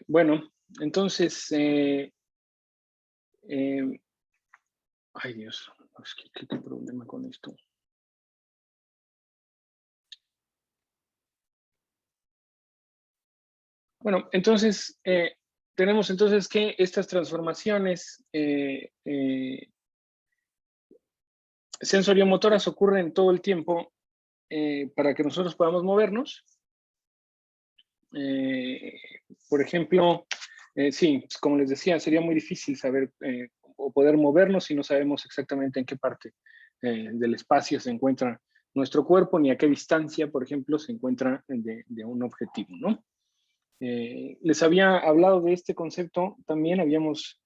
Bueno, entonces, eh, ay Dios, es que qué problema con esto. Bueno, entonces, tenemos entonces que estas transformaciones sensoriomotoras ocurren todo el tiempo para que nosotros podamos movernos. Eh, por ejemplo, sí, pues, como les decía, sería muy difícil saber o poder movernos si no sabemos exactamente en qué parte del espacio se encuentra nuestro cuerpo ni a qué distancia, por ejemplo, se encuentra de un objetivo, ¿no? Les había hablado de este concepto, también habíamos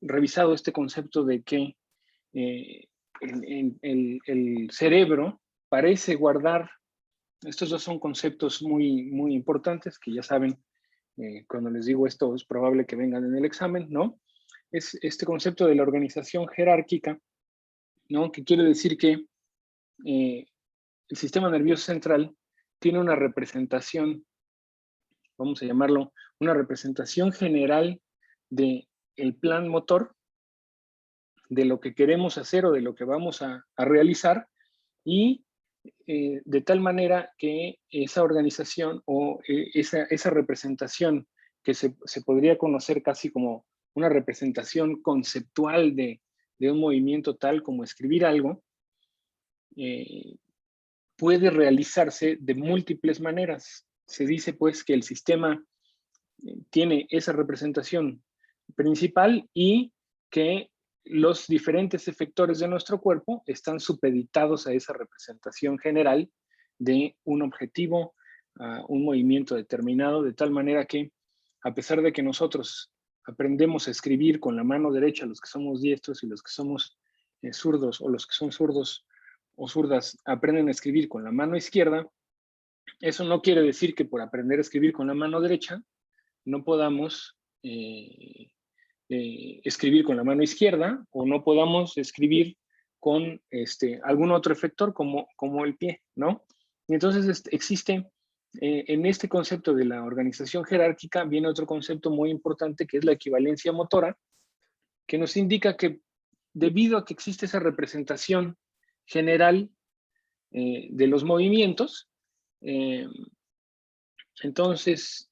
revisado este concepto de que eh, el cerebro parece guardar, estos dos son conceptos muy, muy importantes que ya saben, cuando les digo esto es probable que vengan en el examen, ¿no? Es este concepto de la organización jerárquica, ¿no? Que quiere decir que eh, el sistema nervioso central tiene una representación, vamos a llamarlo, una representación general de el plan motor, de lo que queremos hacer o de lo que vamos a realizar, y de tal manera que esa organización o esa representación que se podría conocer casi como una representación conceptual de un movimiento tal como escribir algo, eh, puede realizarse de múltiples maneras. Se dice pues que el sistema tiene esa representación principal y que los diferentes efectores de nuestro cuerpo están supeditados a esa representación general de un objetivo, un movimiento determinado, de tal manera que a pesar de que nosotros aprendemos a escribir con la mano derecha, los que somos diestros y los que somos zurdos, o los que son zurdos o zurdas aprenden a escribir con la mano izquierda, eso no quiere decir que por aprender a escribir con la mano derecha no podamos escribir con la mano izquierda o no podamos escribir con algún otro efector como el pie, ¿no? Y entonces existe, en este concepto de la organización jerárquica, viene otro concepto muy importante que es la equivalencia motora, que nos indica que debido a que existe esa representación general de los movimientos, eh, entonces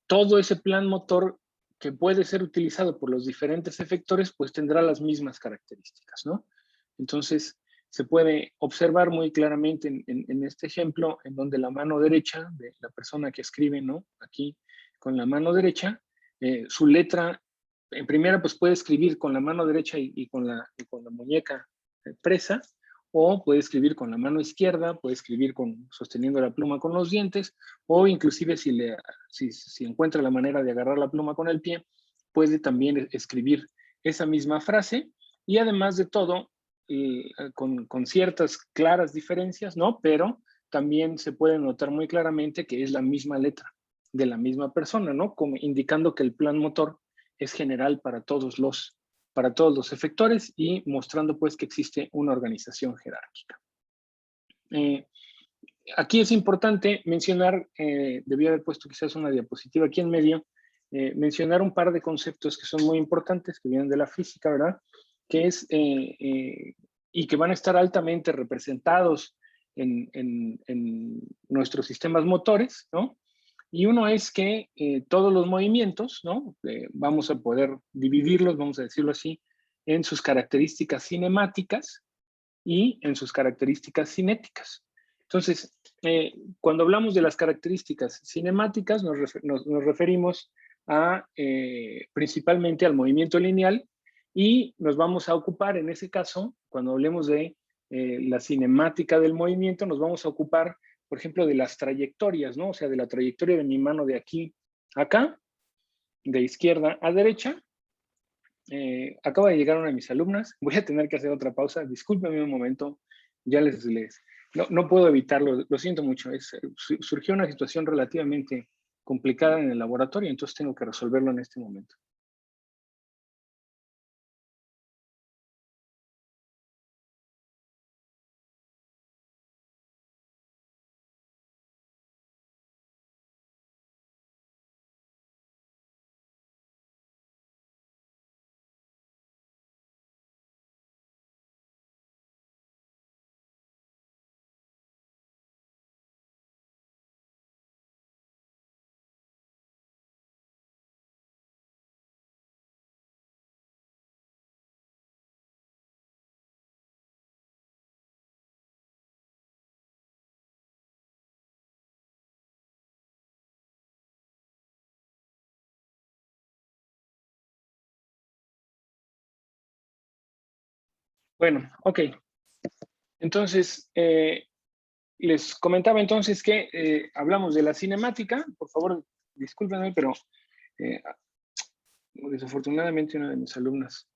todo ese plan motor que puede ser utilizado por los diferentes efectores, pues tendrá las mismas características, ¿no? Entonces, se puede observar muy claramente en este ejemplo, en donde la mano derecha de la persona que escribe, ¿no? Aquí, con la mano derecha, su letra, en primera, pues puede escribir con la mano derecha y con la muñeca presa, o puede escribir con la mano izquierda, puede escribir sosteniendo la pluma con los dientes, o inclusive si encuentra la manera de agarrar la pluma con el pie, puede también escribir esa misma frase y además de todo, con ciertas claras diferencias, ¿no? Pero también se puede notar muy claramente que es la misma letra de la misma persona, ¿no? Como indicando que el plan motor es general para todos los efectores y mostrando pues que existe una organización jerárquica. Eh, Aquí es importante mencionar, debía haber puesto quizás una diapositiva aquí en medio, mencionar un par de conceptos que son muy importantes, que vienen de la física, ¿verdad? Que es, y que van a estar altamente representados en nuestros sistemas motores, ¿no? Y uno es que todos los movimientos, ¿no? Vamos a poder dividirlos, vamos a decirlo así, en sus características cinemáticas y en sus características cinéticas. Entonces, cuando hablamos de las características cinemáticas, nos referimos principalmente al movimiento lineal y nos vamos a ocupar, en ese caso, cuando hablemos de la cinemática del movimiento, nos vamos a ocupar, por ejemplo, de las trayectorias, ¿no? O sea, de la trayectoria de mi mano de aquí a acá, de izquierda a derecha. Acaba de llegar una de mis alumnas, voy a tener que hacer otra pausa, discúlpenme un momento, ya no puedo evitarlo, lo siento mucho, surgió una situación relativamente complicada en el laboratorio, entonces tengo que resolverlo en este momento. Bueno, ok. Entonces, les comentaba entonces que hablamos de la cinemática. Por favor, discúlpenme, pero eh, desafortunadamente una de mis alumnas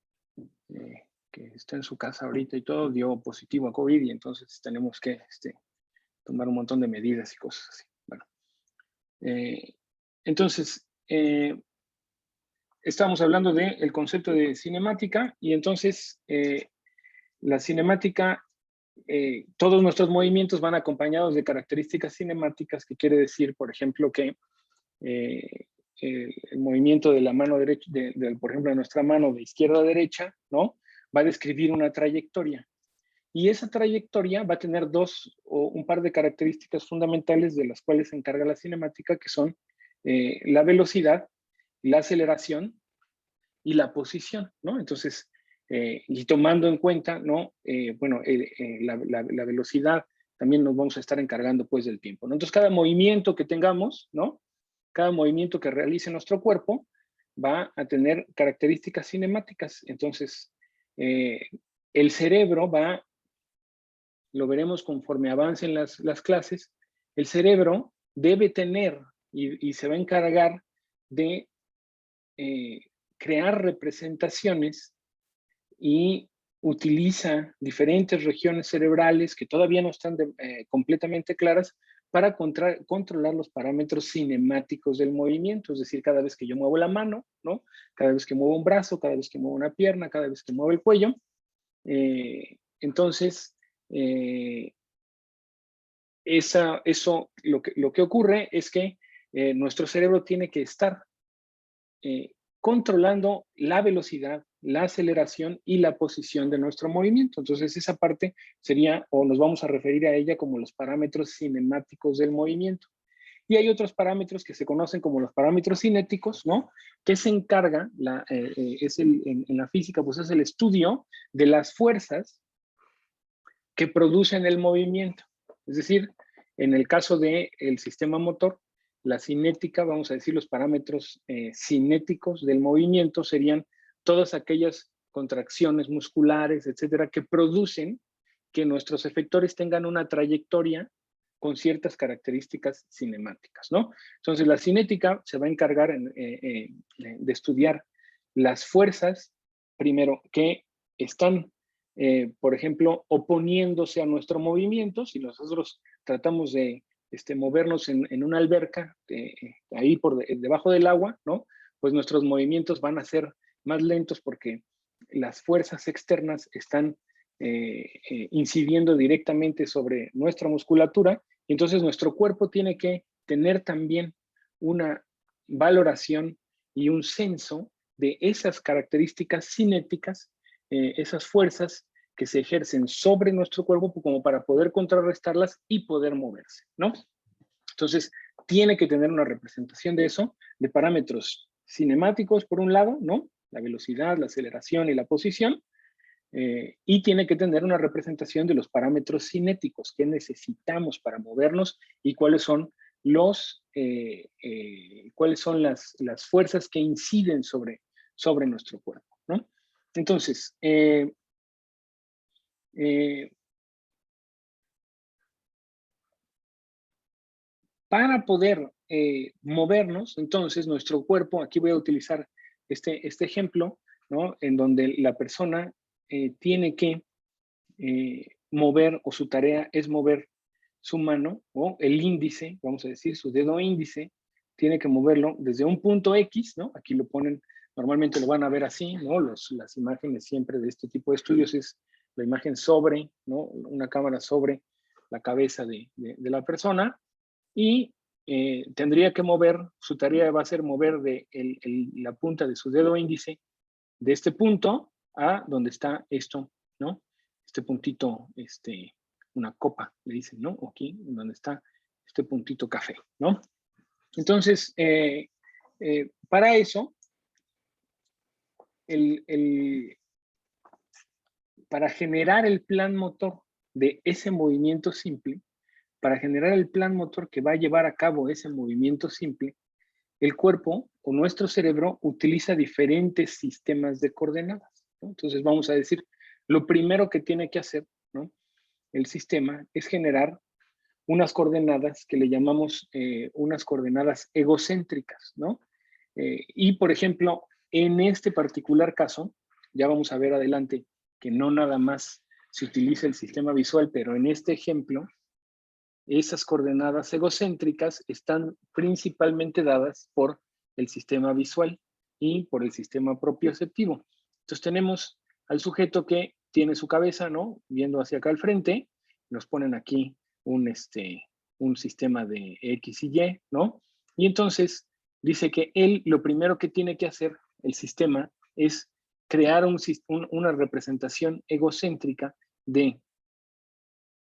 que está en su casa ahorita y todo dio positivo a COVID y entonces tenemos que tomar un montón de medidas y cosas así. Bueno, entonces, estamos hablando del concepto de cinemática y entonces la cinemática, todos nuestros movimientos van acompañados de características cinemáticas, que quiere decir, por ejemplo, que el movimiento de la mano derecha, por ejemplo, de nuestra mano de izquierda a derecha, ¿no? Va a describir una trayectoria. Y esa trayectoria va a tener dos o un par de características fundamentales de las cuales se encarga la cinemática, que son la velocidad, la aceleración y la posición, ¿no? Entonces, y tomando en cuenta, ¿no? Bueno, la velocidad, también nos vamos a estar encargando pues del tiempo, ¿no? Entonces, cada movimiento que tengamos, ¿no? Cada movimiento que realice nuestro cuerpo va a tener características cinemáticas. Entonces, el cerebro va, lo veremos conforme avancen las clases, el cerebro debe tener y se va a encargar de crear representaciones y utiliza diferentes regiones cerebrales que todavía no están completamente claras para controlar los parámetros cinemáticos del movimiento, es decir, cada vez que yo muevo la mano, ¿no? Cada vez que muevo un brazo, cada vez que muevo una pierna, cada vez que muevo el cuello. Entonces, lo que ocurre es que nuestro cerebro tiene que estar controlando la velocidad, la aceleración y la posición de nuestro movimiento. Entonces, esa parte sería, o nos vamos a referir a ella como los parámetros cinemáticos del movimiento. Y hay otros parámetros que se conocen como los parámetros cinéticos, ¿no? Que se encarga, en la física, pues es el estudio de las fuerzas que producen el movimiento. Es decir, en el caso del sistema motor, la cinética, vamos a decir, los parámetros cinéticos del movimiento serían todas aquellas contracciones musculares, etcétera, que producen que nuestros efectores tengan una trayectoria con ciertas características cinemáticas, ¿no? Entonces, la cinética se va a encargar de estudiar las fuerzas, primero, que están por ejemplo, oponiéndose a nuestro movimiento. Si nosotros tratamos de movernos en una alberca, ahí debajo del agua, ¿no? Pues nuestros movimientos van a ser más lentos porque las fuerzas externas están incidiendo directamente sobre nuestra musculatura, y entonces nuestro cuerpo tiene que tener también una valoración y un censo de esas características cinéticas, esas fuerzas que se ejercen sobre nuestro cuerpo como para poder contrarrestarlas y poder moverse, ¿no? Entonces, tiene que tener una representación de eso, de parámetros cinemáticos, por un lado, ¿no? La velocidad, la aceleración y la posición, y tiene que tener una representación de los parámetros cinéticos que necesitamos para movernos y cuáles son las fuerzas que inciden sobre nuestro cuerpo, ¿no? Entonces, para poder movernos, entonces, nuestro cuerpo, aquí voy a utilizar este ejemplo, ¿no? En donde la persona tiene que mover, o su tarea es mover su mano, o el índice, vamos a decir, su dedo índice, tiene que moverlo desde un punto X, ¿no? Aquí lo ponen, normalmente lo van a ver así, ¿no? Las imágenes siempre de este tipo de estudios es la imagen sobre, ¿no? Una cámara sobre la cabeza de la persona, y tendría que mover, su tarea va a ser mover la punta de su dedo índice de este punto a donde está esto, ¿no? Este puntito, una copa, le dicen, ¿no? Aquí, donde está este puntito café, ¿no? Entonces, para eso, para generar el plan motor de ese movimiento simple, para generar el plan motor que va a llevar a cabo ese movimiento simple, el cuerpo o nuestro cerebro utiliza diferentes sistemas de coordenadas, ¿no? Entonces vamos a decir, lo primero que tiene que hacer, ¿no?, el sistema es generar unas coordenadas que le llamamos unas coordenadas egocéntricas, ¿no? Y, por ejemplo, en este particular caso, ya vamos a ver adelante que no nada más se utiliza el sistema visual, pero en este ejemplo, esas coordenadas egocéntricas están principalmente dadas por el sistema visual y por el sistema propioceptivo. Entonces tenemos al sujeto que tiene su cabeza, ¿no?, viendo hacia acá al frente, nos ponen aquí un sistema de X y Y, ¿no? Y entonces dice que él lo primero que tiene que hacer, el sistema, es crear una representación egocéntrica de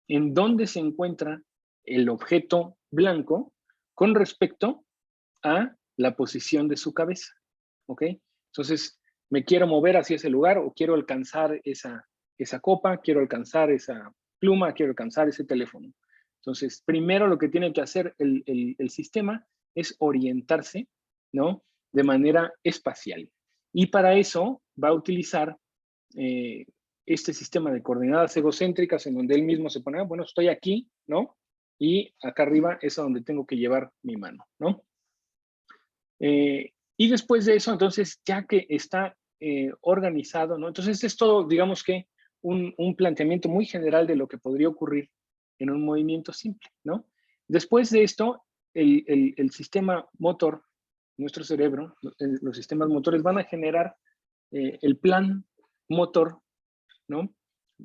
en dónde se encuentra el objeto blanco con respecto a la posición de su cabeza, ¿ok? Entonces, me quiero mover hacia ese lugar o quiero alcanzar esa copa, quiero alcanzar esa pluma, quiero alcanzar ese teléfono. Entonces, primero lo que tiene que hacer el sistema es orientarse, ¿no?, de manera espacial. Y para eso va a utilizar este sistema de coordenadas egocéntricas en donde él mismo se pone, bueno, estoy aquí, ¿no? Y acá arriba es a donde tengo que llevar mi mano, ¿no? Y después de eso, entonces, ya que está organizado, ¿no? Entonces, es todo, digamos que, un planteamiento muy general de lo que podría ocurrir en un movimiento simple, ¿no? Después de esto, el sistema motor, nuestro cerebro, los sistemas motores van a generar el plan motor, ¿no?,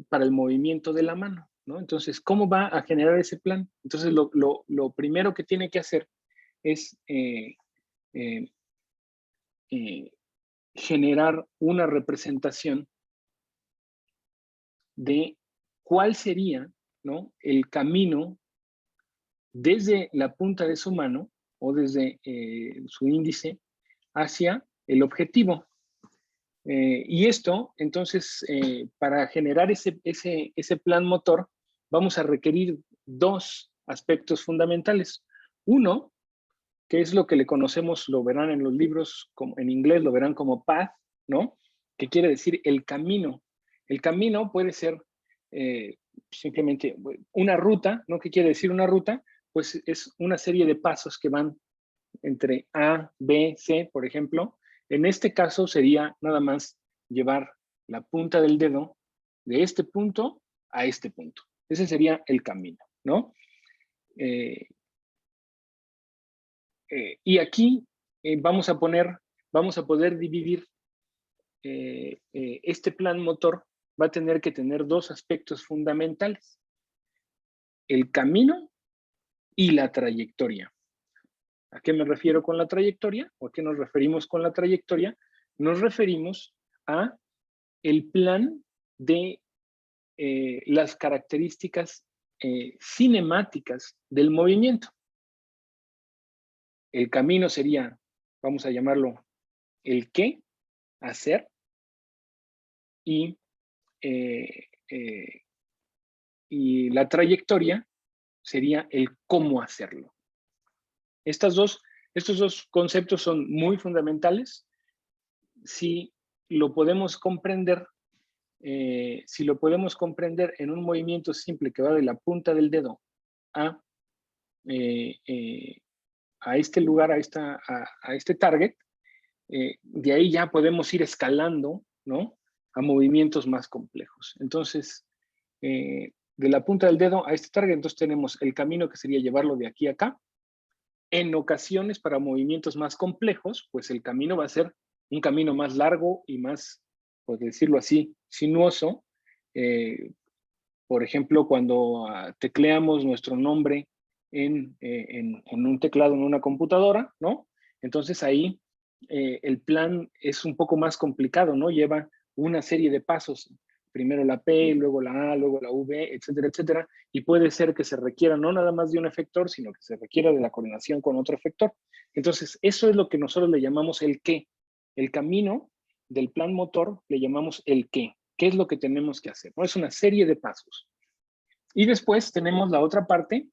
para el movimiento de la mano, ¿no? Entonces, ¿cómo va a generar ese plan? Entonces, lo primero que tiene que hacer es eh, generar una representación de cuál sería, ¿no?, el camino desde la punta de su mano o desde su índice hacia el objetivo. Y esto, entonces, para generar ese plan motor, vamos a requerir dos aspectos fundamentales. Uno, que es lo que le conocemos, lo verán en los libros, como, en inglés lo verán como path, ¿no?, que quiere decir el camino. El camino puede ser simplemente una ruta, ¿no? ¿Qué quiere decir una ruta? Pues es una serie de pasos que van entre A, B, C, por ejemplo. En este caso sería nada más llevar la punta del dedo de este punto a este punto. Ese sería el camino, ¿no? Y aquí vamos a poder dividir este plan motor. Va a tener que tener dos aspectos fundamentales: el camino y la trayectoria. ¿A qué me refiero con la trayectoria? ¿O a qué nos referimos con la trayectoria? Nos referimos a el plan de las características cinemáticas del movimiento. El camino sería, vamos a llamarlo, el qué hacer, y la trayectoria sería el cómo hacerlo. Estos dos conceptos son muy fundamentales. Si lo podemos comprender, en un movimiento simple que va de la punta del dedo a este lugar, a este target, de ahí ya podemos ir escalando, ¿no?, a movimientos más complejos. Entonces, de la punta del dedo a este target, entonces tenemos el camino que sería llevarlo de aquí a acá. En ocasiones, para movimientos más complejos, pues el camino va a ser un camino más largo y más, por decirlo así, sinuoso. Por ejemplo, cuando tecleamos nuestro nombre en un teclado en una computadora, ¿no? Entonces ahí el plan es un poco más complicado, ¿no? Lleva una serie de pasos. Primero la P, luego la A, luego la V, etcétera, etcétera. Y puede ser que se requiera no nada más de un efector, sino que se requiera de la coordinación con otro efector. Entonces, eso es lo que nosotros le llamamos el qué. El camino del plan motor le llamamos el qué. ¿Qué es lo que tenemos que hacer? ¿No? Es una serie de pasos. Y después tenemos la otra parte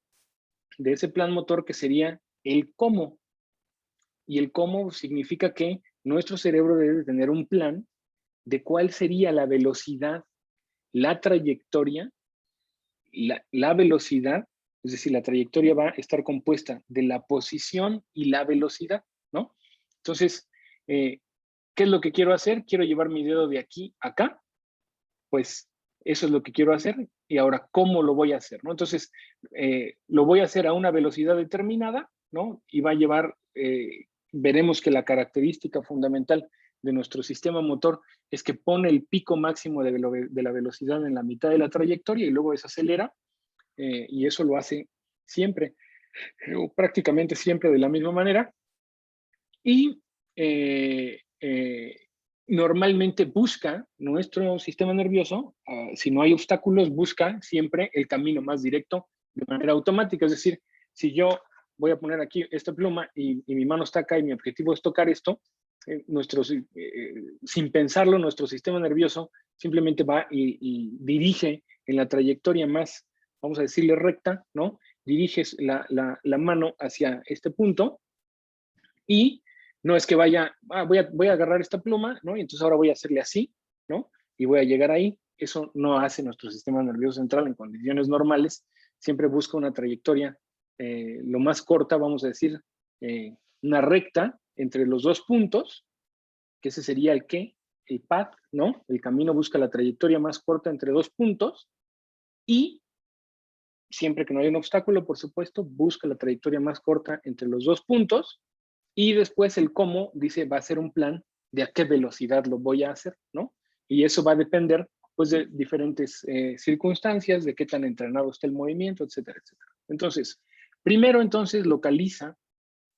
de ese plan motor, que sería el cómo. Y el cómo significa que nuestro cerebro debe tener un plan de cuál sería la velocidad la trayectoria, la velocidad, es decir, la trayectoria va a estar compuesta de la posición y la velocidad, ¿no? Entonces, ¿qué es lo que quiero hacer? Quiero llevar mi dedo de aquí a acá, pues eso es lo que quiero hacer. Y ahora, ¿cómo lo voy a hacer? ¿No? Entonces, lo voy a hacer a una velocidad determinada, ¿no? Y va a llevar, veremos que la característica fundamental de nuestro sistema motor es que pone el pico máximo de la velocidad en la mitad de la trayectoria y luego desacelera, y eso lo hace siempre, o prácticamente siempre de la misma manera. Y normalmente busca nuestro sistema nervioso, si no hay obstáculos, busca siempre el camino más directo de manera automática. Es decir, si yo voy a poner aquí esta pluma y mi mano está acá y mi objetivo es tocar esto, sin pensarlo, nuestro sistema nervioso simplemente va y dirige en la trayectoria más, vamos a decirle recta, ¿no? Diriges la mano hacia este punto y no es que vaya, voy a agarrar esta pluma, ¿no? Y entonces ahora voy a hacerle así, ¿no? Y voy a llegar ahí. Eso no hace nuestro sistema nervioso central en condiciones normales. Siempre busca una trayectoria lo más corta, vamos a decir, una recta entre los dos puntos, que ese sería el path, ¿no? El camino busca la trayectoria más corta entre dos puntos y siempre que no haya un obstáculo, por supuesto, busca la trayectoria más corta entre los dos puntos. Y después el cómo dice, va a ser un plan de a qué velocidad lo voy a hacer, ¿no? Y eso va a depender, pues, de diferentes circunstancias, de qué tan entrenado está el movimiento, etcétera, etcétera. Entonces, primero, entonces, localiza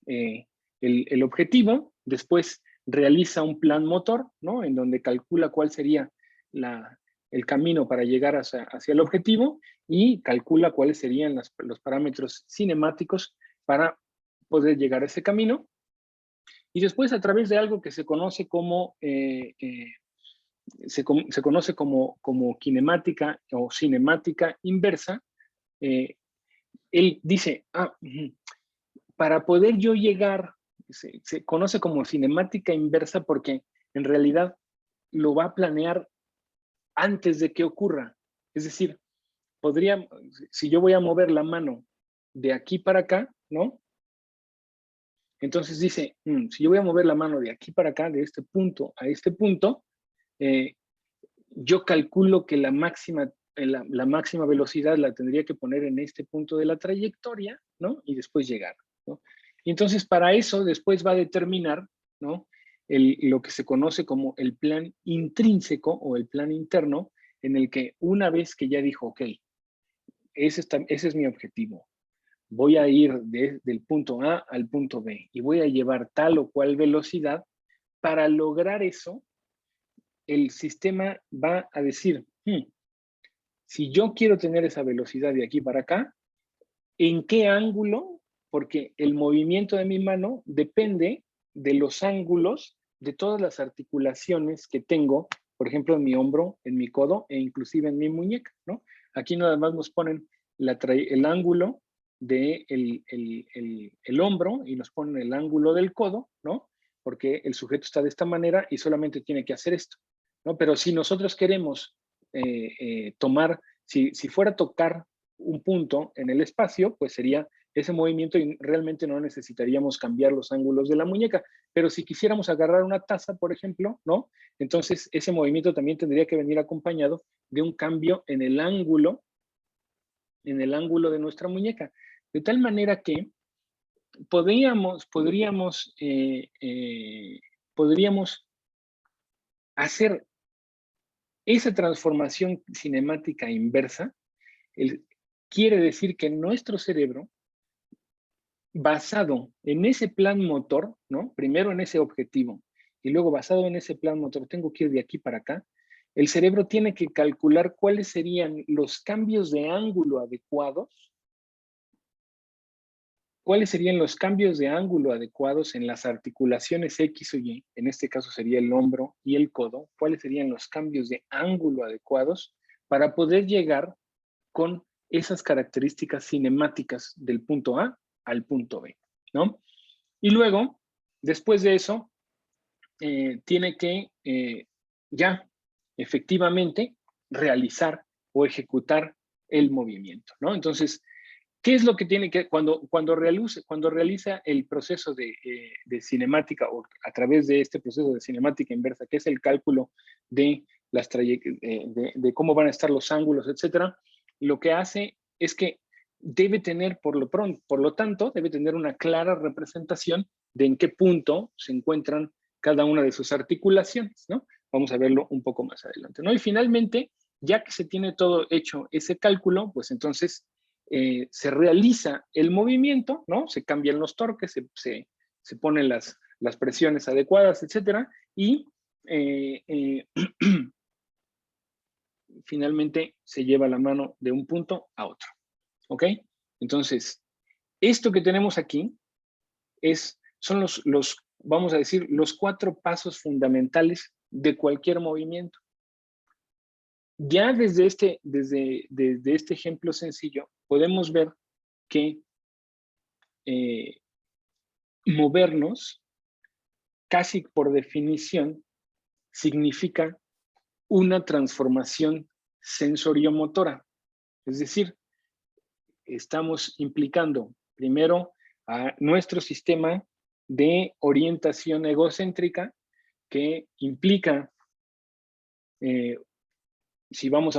el objetivo, después realiza un plan motor, ¿no? En donde calcula cuál sería el camino para llegar hacia el objetivo y calcula cuáles serían los parámetros cinemáticos para poder llegar a ese camino. Y después, a través de algo que se conoce como, se conoce como kinemática o cinemática inversa, él dice, para poder yo llegar, se conoce como cinemática inversa porque en realidad lo va a planear antes de que ocurra. Es decir, si yo voy a mover la mano de aquí para acá, ¿no? Entonces dice, si yo voy a mover la mano de aquí para acá, de este punto a este punto, yo calculo que la máxima velocidad la tendría que poner en este punto de la trayectoria, ¿no? Y después llegar, ¿no? Y entonces para eso después va a determinar, ¿no? Lo que se conoce como el plan intrínseco o el plan interno, en el que una vez que ya dijo, ok, ese es mi objetivo, voy a ir del punto A al punto B y voy a llevar tal o cual velocidad. Para lograr eso, el sistema va a decir, si yo quiero tener esa velocidad de aquí para acá, ¿en qué ángulo? Porque el movimiento de mi mano depende de los ángulos de todas las articulaciones que tengo, por ejemplo, en mi hombro, en mi codo e inclusive en mi muñeca, ¿no? Aquí nada más nos ponen el ángulo del el hombro y nos ponen el ángulo del codo, ¿no? Porque el sujeto está de esta manera y solamente tiene que hacer esto, ¿no? Pero si nosotros queremos tomar, si fuera a tocar un punto en el espacio, pues sería ese movimiento y realmente no necesitaríamos cambiar los ángulos de la muñeca. Pero si quisiéramos agarrar una taza, por ejemplo, ¿no? Entonces ese movimiento también tendría que venir acompañado de un cambio en el ángulo de nuestra muñeca. De tal manera que podríamos hacer esa transformación cinemática inversa. Quiere decir que nuestro cerebro, basado en ese plan motor, ¿no? Primero en ese objetivo y luego basado en ese plan motor, tengo que ir de aquí para acá. El cerebro tiene que calcular cuáles serían los cambios de ángulo adecuados, en las articulaciones X o Y, en este caso sería el hombro y el codo, cuáles serían los cambios de ángulo adecuados para poder llegar con esas características cinemáticas del punto A al punto B, ¿no? Y luego, después de eso, tiene que ya efectivamente realizar o ejecutar el movimiento, ¿no? Entonces, ¿qué es lo que tiene que, cuando realiza el proceso de cinemática o a través de este proceso de cinemática inversa, que es el cálculo de, de cómo van a estar los ángulos, etcétera? Lo que hace es que debe tener, por lo tanto, debe tener una clara representación de en qué punto se encuentran cada una de sus articulaciones, ¿no? Vamos a verlo un poco más adelante, ¿no? Y finalmente, ya que se tiene todo hecho ese cálculo, pues entonces se realiza el movimiento, ¿no? Se cambian los torques, se ponen las presiones adecuadas, etcétera, y finalmente se lleva la mano de un punto a otro, ¿ok? Entonces, esto que tenemos aquí son vamos a decir, los 4 pasos fundamentales de cualquier movimiento. Ya desde este ejemplo sencillo, podemos ver que movernos, casi por definición, significa una transformación sensoriomotora. Es decir, estamos implicando primero a nuestro sistema de orientación egocéntrica, que implica si vamos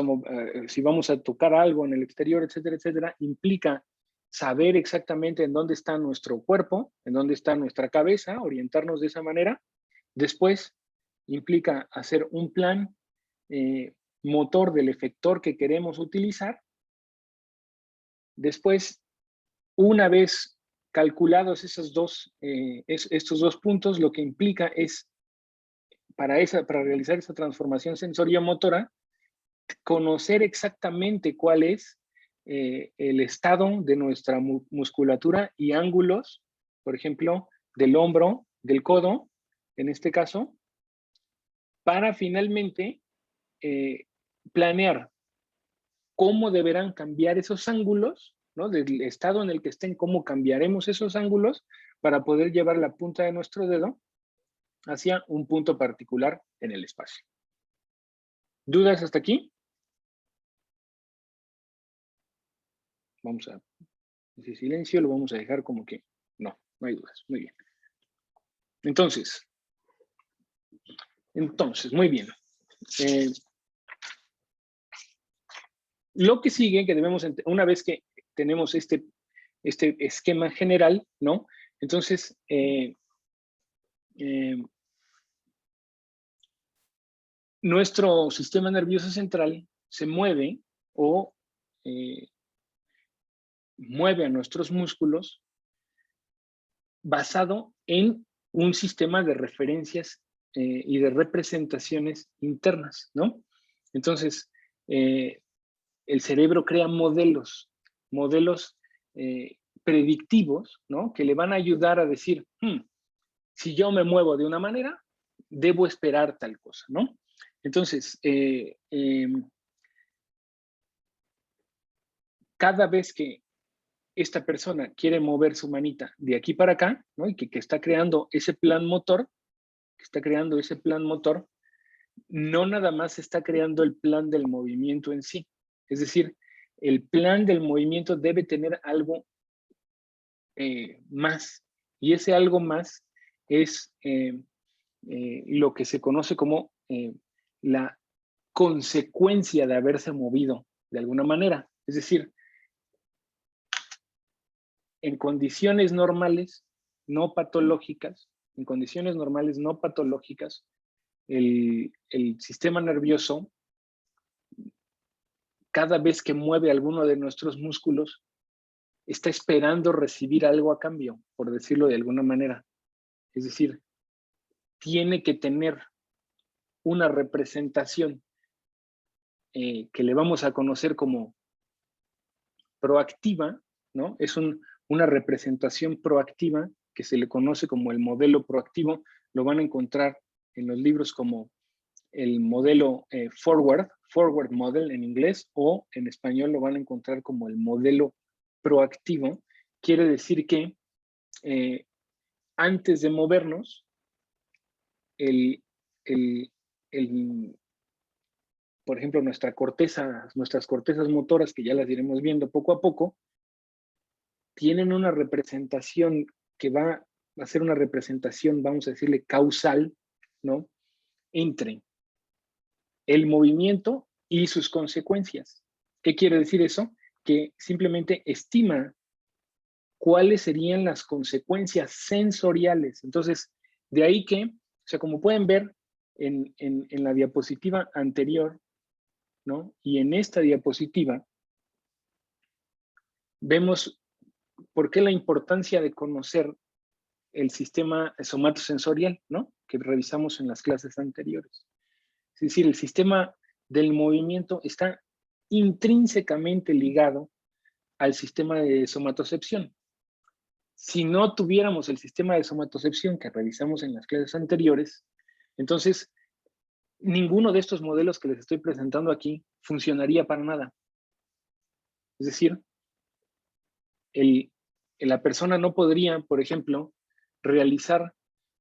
a tocar algo en el exterior, etcétera, etcétera, implica saber exactamente en dónde está nuestro cuerpo, en dónde está nuestra cabeza, orientarnos de esa manera. Después, implica hacer un plan motor del efector que queremos utilizar. Después, una vez calculados estos dos puntos, lo que implica es, para realizar esa transformación sensoriomotora, conocer exactamente cuál es el estado de nuestra musculatura y ángulos, por ejemplo, del hombro, del codo, en este caso, para finalmente planear cómo deberán cambiar esos ángulos, ¿no? Del estado en el que estén, cómo cambiaremos esos ángulos para poder llevar la punta de nuestro dedo hacia un punto particular en el espacio. ¿Dudas hasta aquí? Vamos a, ese silencio lo vamos a dejar como que no hay dudas. Muy bien. Entonces, muy bien. Lo que sigue, que debemos, una vez que tenemos este esquema general, ¿no? Entonces, nuestro sistema nervioso central se mueve o mueve a nuestros músculos basado en un sistema de referencias y de representaciones internas, ¿no? Entonces, el cerebro crea modelos predictivos, ¿no? Que le van a ayudar a decir, si yo me muevo de una manera, debo esperar tal cosa, ¿no? Entonces, cada vez que esta persona quiere mover su manita de aquí para acá, ¿no? Y que está creando ese plan motor, no nada más está creando el plan del movimiento en sí. Es decir, el plan del movimiento debe tener algo más. Y ese algo más es lo que se conoce como la consecuencia de haberse movido de alguna manera. Es decir, en condiciones normales, no patológicas, el sistema nervioso, cada vez que mueve alguno de nuestros músculos, está esperando recibir algo a cambio, por decirlo de alguna manera. Es decir, tiene que tener una representación que le vamos a conocer como proactiva, ¿no? Es una representación proactiva que se le conoce como el modelo proactivo. Lo van a encontrar en los libros como el modelo forward model en inglés, o en español lo van a encontrar como el modelo proactivo. Quiere decir que antes de movernos, el por ejemplo, nuestras cortezas motoras, que ya las iremos viendo poco a poco, tienen una representación que va a ser una representación, vamos a decirle, causal, ¿no? Entre el movimiento y sus consecuencias. ¿Qué quiere decir eso? Que simplemente estima cuáles serían las consecuencias sensoriales. Entonces, de ahí que, o sea, como pueden ver en la diapositiva anterior, ¿no? Y en esta diapositiva, vemos por qué la importancia de conocer el sistema somatosensorial, ¿no? Que revisamos en las clases anteriores. Es decir, el sistema del movimiento está intrínsecamente ligado al sistema de somatocepción. Si no tuviéramos el sistema de somatocepción que revisamos en las clases anteriores, entonces ninguno de estos modelos que les estoy presentando aquí funcionaría para nada. Es decir, la persona no podría, por ejemplo, realizar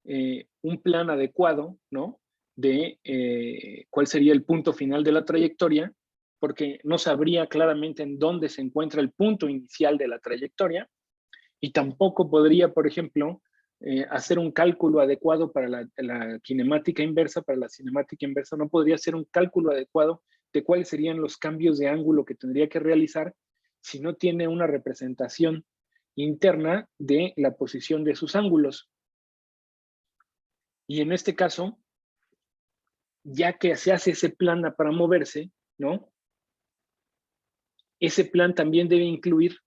un plan adecuado, ¿no? De cuál sería el punto final de la trayectoria, porque no sabría claramente en dónde se encuentra el punto inicial de la trayectoria, y tampoco podría, por ejemplo, hacer un cálculo adecuado para la cinemática inversa. Para la cinemática inversa no podría hacer un cálculo adecuado de cuáles serían los cambios de ángulo que tendría que realizar si no tiene una representación interna de la posición de sus ángulos. Y en este caso, ya que se hace ese plan para moverse, ¿no? Ese plan también debe incluir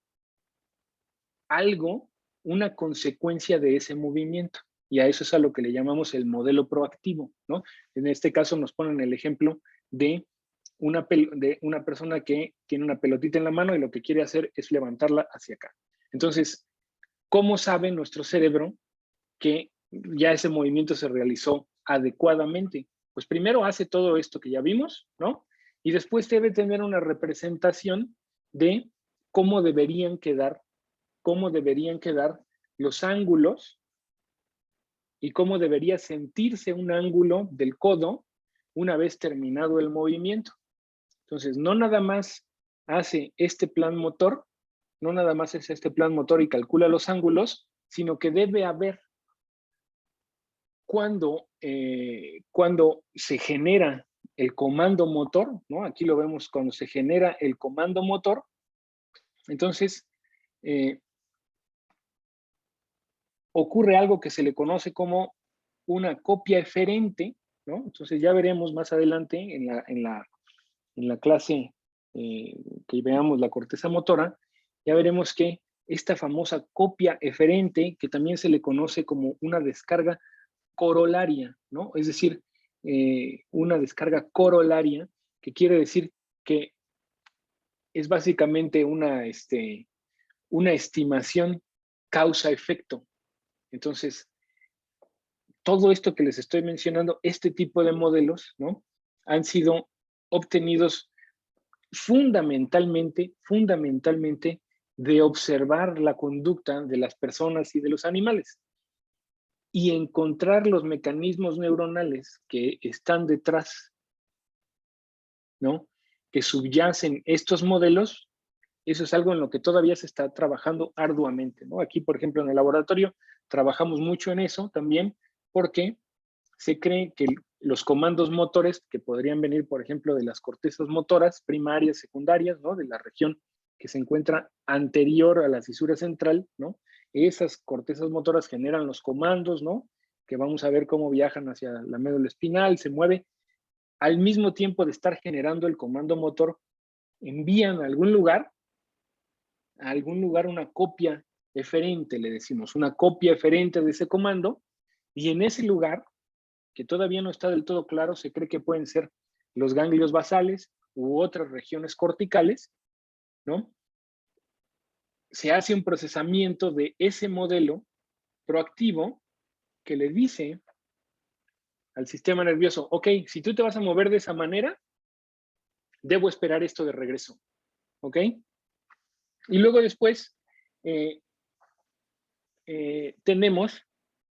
algo, una consecuencia de ese movimiento. Y a eso es a lo que le llamamos el modelo proactivo, ¿no? En este caso nos ponen el ejemplo de una persona que tiene una pelotita en la mano y lo que quiere hacer es levantarla hacia acá. Entonces, ¿cómo sabe nuestro cerebro que ya ese movimiento se realizó adecuadamente? Pues primero hace todo esto que ya vimos, ¿no? Y después debe tener una representación de cómo deberían quedar los ángulos y cómo debería sentirse un ángulo del codo una vez terminado el movimiento. Entonces, no nada más hace este plan motor, y calcula los ángulos, sino que debe haber cuando se genera el comando motor, ¿no? Aquí lo vemos cuando se genera el comando motor. Entonces, ocurre algo que se le conoce como una copia eferente, ¿no? Entonces ya veremos más adelante en la clase que veamos la corteza motora, ya veremos que esta famosa copia eferente, que también se le conoce como una descarga corolaria, ¿no? Es decir, una descarga corolaria, que quiere decir que es básicamente una estimación causa-efecto. Entonces, todo esto que les estoy mencionando, este tipo de modelos, ¿no? Han sido obtenidos fundamentalmente de observar la conducta de las personas y de los animales y encontrar los mecanismos neuronales que están detrás, ¿no? Que subyacen estos modelos. Eso es algo en lo que todavía se está trabajando arduamente, ¿no? Aquí, por ejemplo, en el laboratorio trabajamos mucho en eso también, porque se cree que los comandos motores que podrían venir, por ejemplo, de las cortezas motoras primarias, secundarias, ¿no? De la región que se encuentra anterior a la fisura central, ¿no? Esas cortezas motoras generan los comandos, ¿no? Que vamos a ver cómo viajan hacia la médula espinal, se mueve. Al mismo tiempo de estar generando el comando motor, envían a algún lugar una copia eferente, le decimos, una copia eferente de ese comando, y en ese lugar, que todavía no está del todo claro, se cree que pueden ser los ganglios basales u otras regiones corticales, ¿no? Se hace un procesamiento de ese modelo proactivo que le dice al sistema nervioso, ok, si tú te vas a mover de esa manera, debo esperar esto de regreso, ¿ok? Y luego después tenemos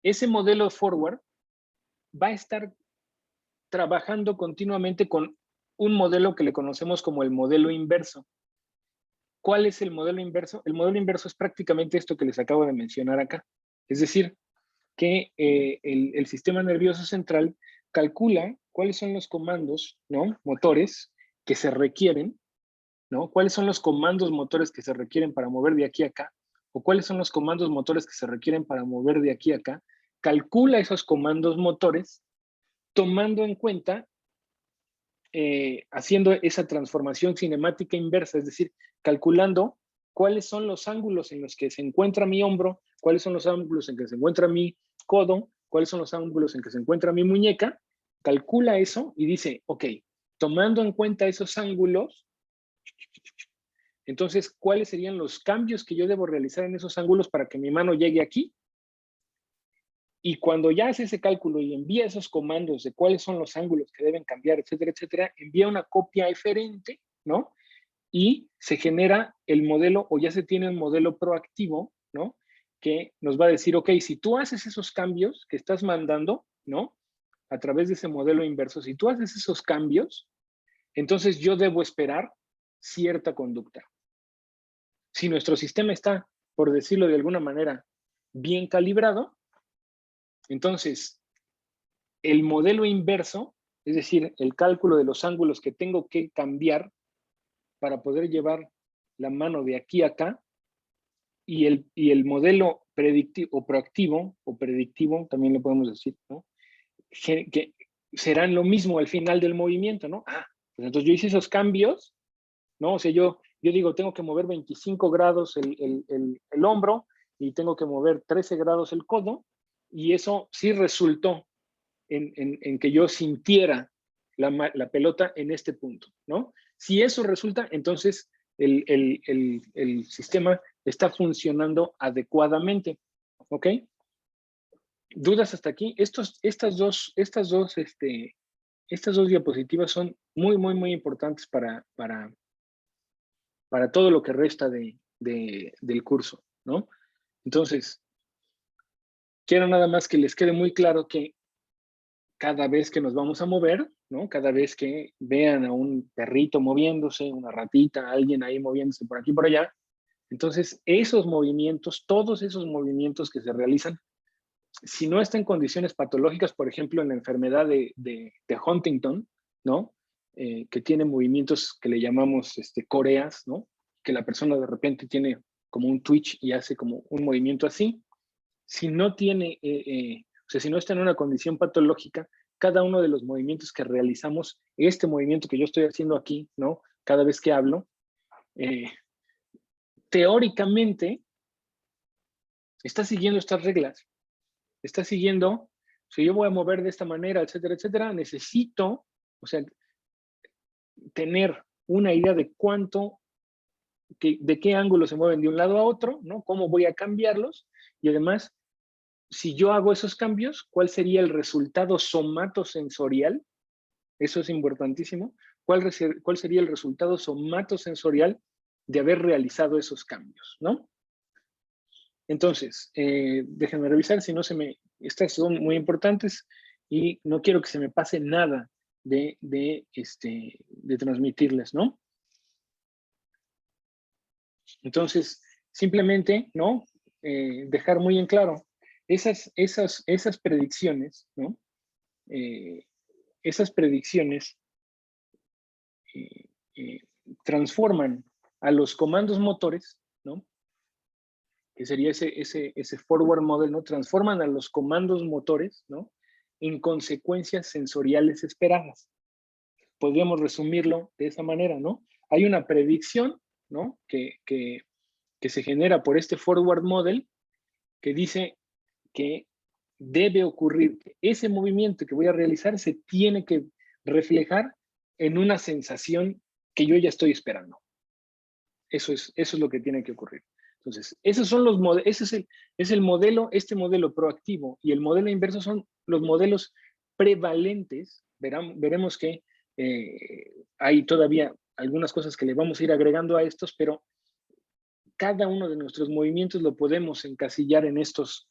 ese modelo forward, va a estar trabajando continuamente con un modelo que le conocemos como el modelo inverso. ¿Cuál es el modelo inverso? El modelo inverso es prácticamente esto que les acabo de mencionar acá. Es decir, que el sistema nervioso central calcula cuáles son los comandos, ¿no?, motores que se requieren, ¿no? ¿Cuáles son los comandos motores que se requieren para mover de aquí a acá? ¿O cuáles son los comandos motores que se requieren para mover de aquí a acá? Calcula esos comandos motores tomando en cuenta, haciendo esa transformación cinemática inversa, es decir, calculando cuáles son los ángulos en los que se encuentra mi hombro, cuáles son los ángulos en que se encuentra mi codo, cuáles son los ángulos en que se encuentra mi muñeca, calcula eso y dice, ok, tomando en cuenta esos ángulos, entonces, ¿cuáles serían los cambios que yo debo realizar en esos ángulos para que mi mano llegue aquí? Y cuando ya hace ese cálculo y envía esos comandos de cuáles son los ángulos que deben cambiar, etcétera, etcétera, envía una copia eferente, ¿no? Y se genera el modelo, o ya se tiene un modelo proactivo, ¿no? Que nos va a decir, ok, si tú haces esos cambios que estás mandando, ¿no? A través de ese modelo inverso, si tú haces esos cambios, entonces yo debo esperar cierta conducta. Si nuestro sistema está, por decirlo de alguna manera, bien calibrado, entonces el modelo inverso, es decir, el cálculo de los ángulos que tengo que cambiar para poder llevar la mano de aquí a acá, y el modelo predictivo o proactivo, o predictivo, también lo podemos decir, ¿no? Que serán lo mismo al final del movimiento, ¿no? Pues entonces yo hice esos cambios, ¿no? O sea, yo digo, tengo que mover 25 grados el hombro y tengo que mover 13 grados el codo, y eso sí resultó en que yo sintiera la pelota en este punto, ¿no? Si eso resulta, entonces el sistema está funcionando adecuadamente, ¿ok? ¿Dudas hasta aquí? Estas dos diapositivas son muy, muy, muy importantes para todo lo que resta del curso, ¿no? Entonces, quiero nada más que les quede muy claro que cada vez que nos vamos a mover, ¿no? Cada vez que vean a un perrito moviéndose, una ratita, alguien ahí moviéndose por aquí y por allá, entonces esos movimientos, todos esos movimientos que se realizan, si no está en condiciones patológicas, por ejemplo, en la enfermedad de Huntington, ¿no? Que tiene movimientos que le llamamos coreas, ¿no? Que la persona de repente tiene como un twitch y hace como un movimiento así. Si no tiene, o sea, si no está en una condición patológica, cada uno de los movimientos que realizamos, este movimiento que yo estoy haciendo aquí, ¿no? Cada vez que hablo, teóricamente está siguiendo estas reglas. Está siguiendo, si yo voy a mover de esta manera, etcétera, etcétera, necesito, o sea, tener una idea de cuánto, de qué ángulo se mueven de un lado a otro, ¿no? Cómo voy a cambiarlos, y además, si yo hago esos cambios, ¿cuál sería el resultado somatosensorial? Eso es importantísimo. ¿Cuál sería el resultado somatosensorial de haber realizado esos cambios, ¿no? Entonces, déjenme revisar, si no se me... Estas son muy importantes y no quiero que se me pase nada de transmitirles, ¿no? Entonces, simplemente, ¿no? Dejar muy en claro, esas predicciones, ¿no? Esas predicciones transforman a los comandos motores, ¿no? Que sería ese forward model, ¿no? Transforman a los comandos motores, ¿no? En consecuencias sensoriales esperadas. Podríamos resumirlo de esa manera, ¿no? Hay una predicción, ¿no? Que se genera por este forward model que dice que debe ocurrir, que ese movimiento que voy a realizar se tiene que reflejar en una sensación que yo ya estoy esperando. Eso es lo que tiene que ocurrir. Entonces, esos son los modelos, ese es el modelo, este modelo proactivo, y el modelo inverso son los modelos prevalentes. Veremos que hay todavía algunas cosas que le vamos a ir agregando a estos, pero cada uno de nuestros movimientos lo podemos encasillar en estos,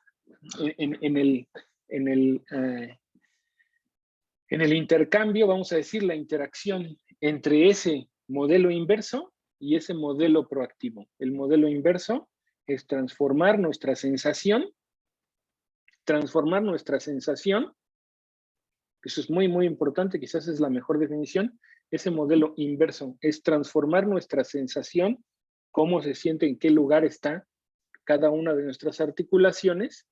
en el intercambio, vamos a decir, la interacción entre ese modelo inverso y ese modelo proactivo. El modelo inverso es transformar nuestra sensación, eso es muy, muy importante, quizás es la mejor definición. Ese modelo inverso es transformar nuestra sensación, cómo se siente, en qué lugar está cada una de nuestras articulaciones,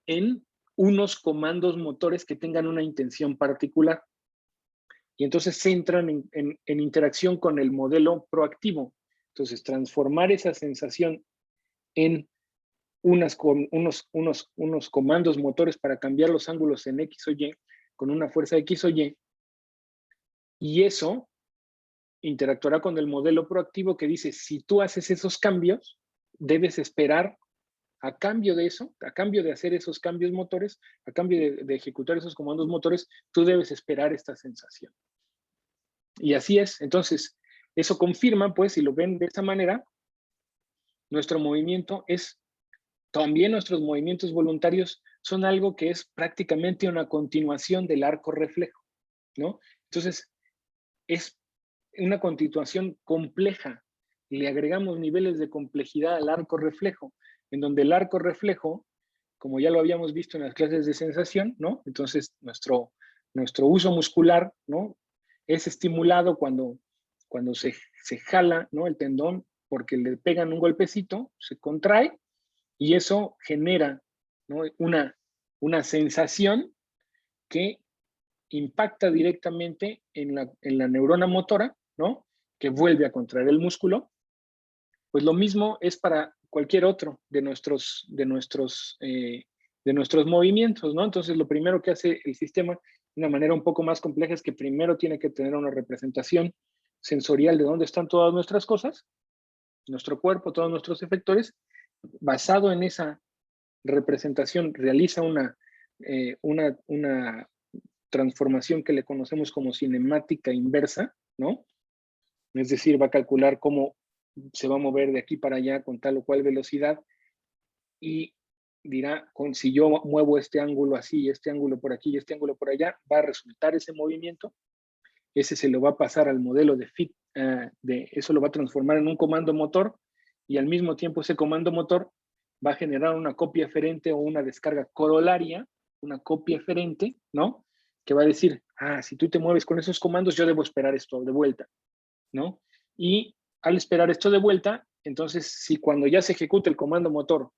en unos comandos motores que tengan una intención particular. Y entonces se entran en interacción con el modelo proactivo. Entonces, transformar esa sensación en unos comandos motores para cambiar los ángulos en X o Y, con una fuerza X o Y, y eso interactuará con el modelo proactivo que dice, si tú haces esos cambios, debes esperar a cambio de eso, a cambio de hacer esos cambios motores, a cambio de ejecutar esos comandos motores, tú debes esperar esta sensación. Y así es. Entonces, eso confirma, pues, si lo ven de esa manera, nuestro movimiento es, también nuestros movimientos voluntarios son algo que es prácticamente una continuación del arco reflejo, ¿no? Entonces, es una continuación compleja. Le agregamos niveles de complejidad al arco reflejo, en donde el arco reflejo, como ya lo habíamos visto en las clases de sensación, ¿no? Entonces, nuestro uso muscular, ¿no? Es estimulado cuando se jala, ¿no? El tendón, porque le pegan un golpecito, se contrae, y eso genera, ¿no? una sensación que impacta directamente en la neurona motora, ¿no? Que vuelve a contraer el músculo. Pues lo mismo es para cualquier otro de nuestros movimientos, ¿no? Entonces, lo primero que hace el sistema de una manera un poco más compleja es que primero tiene que tener una representación sensorial de dónde están todas nuestras cosas, nuestro cuerpo, todos nuestros efectores. Basado en esa representación, realiza una transformación que le conocemos como cinemática inversa, ¿no? Es decir, va a calcular cómo se va a mover de aquí para allá con tal o cual velocidad y dirá, si yo muevo este ángulo así, este ángulo por aquí y este ángulo por allá, va a resultar ese movimiento. Ese se lo va a pasar al modelo de fit, eso lo va a transformar en un comando motor, y al mismo tiempo ese comando motor va a generar una copia eferente o una descarga corolaria, una copia eferente, ¿no? Que va a decir, si tú te mueves con esos comandos, yo debo esperar esto de vuelta, ¿no? Y al esperar esto de vuelta, entonces, si cuando ya se ejecuta el comando motor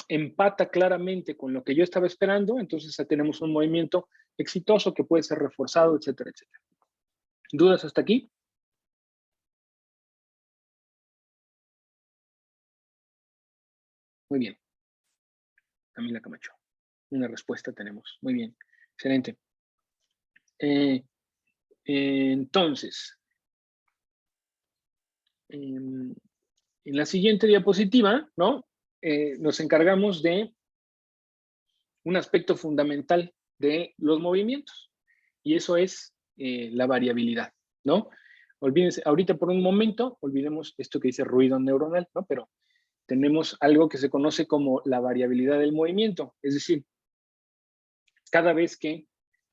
empata claramente con lo que yo estaba esperando, entonces ya tenemos un movimiento exitoso que puede ser reforzado, etcétera, etcétera. ¿Dudas hasta aquí? Muy bien. Camila Camacho. Una respuesta tenemos. Muy bien. Excelente. Entonces, en la siguiente diapositiva, ¿no? Nos encargamos de un aspecto fundamental de los movimientos, y eso es la variabilidad, ¿no? Olvídense, ahorita por un momento, olvidemos esto que dice ruido neuronal, ¿no? Pero tenemos algo que se conoce como la variabilidad del movimiento, es decir, cada vez que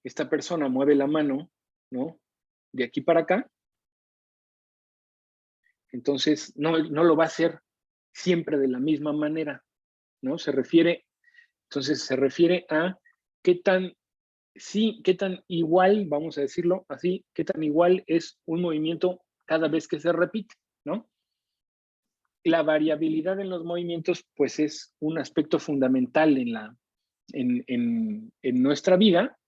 esta persona mueve la mano, ¿no? De aquí para acá, entonces no lo va a hacer siempre de la misma manera, ¿no? Entonces se refiere a qué tan igual, vamos a decirlo así, qué tan igual es un movimiento cada vez que se repite, ¿no? La variabilidad en los movimientos, pues, es un aspecto fundamental en nuestra vida,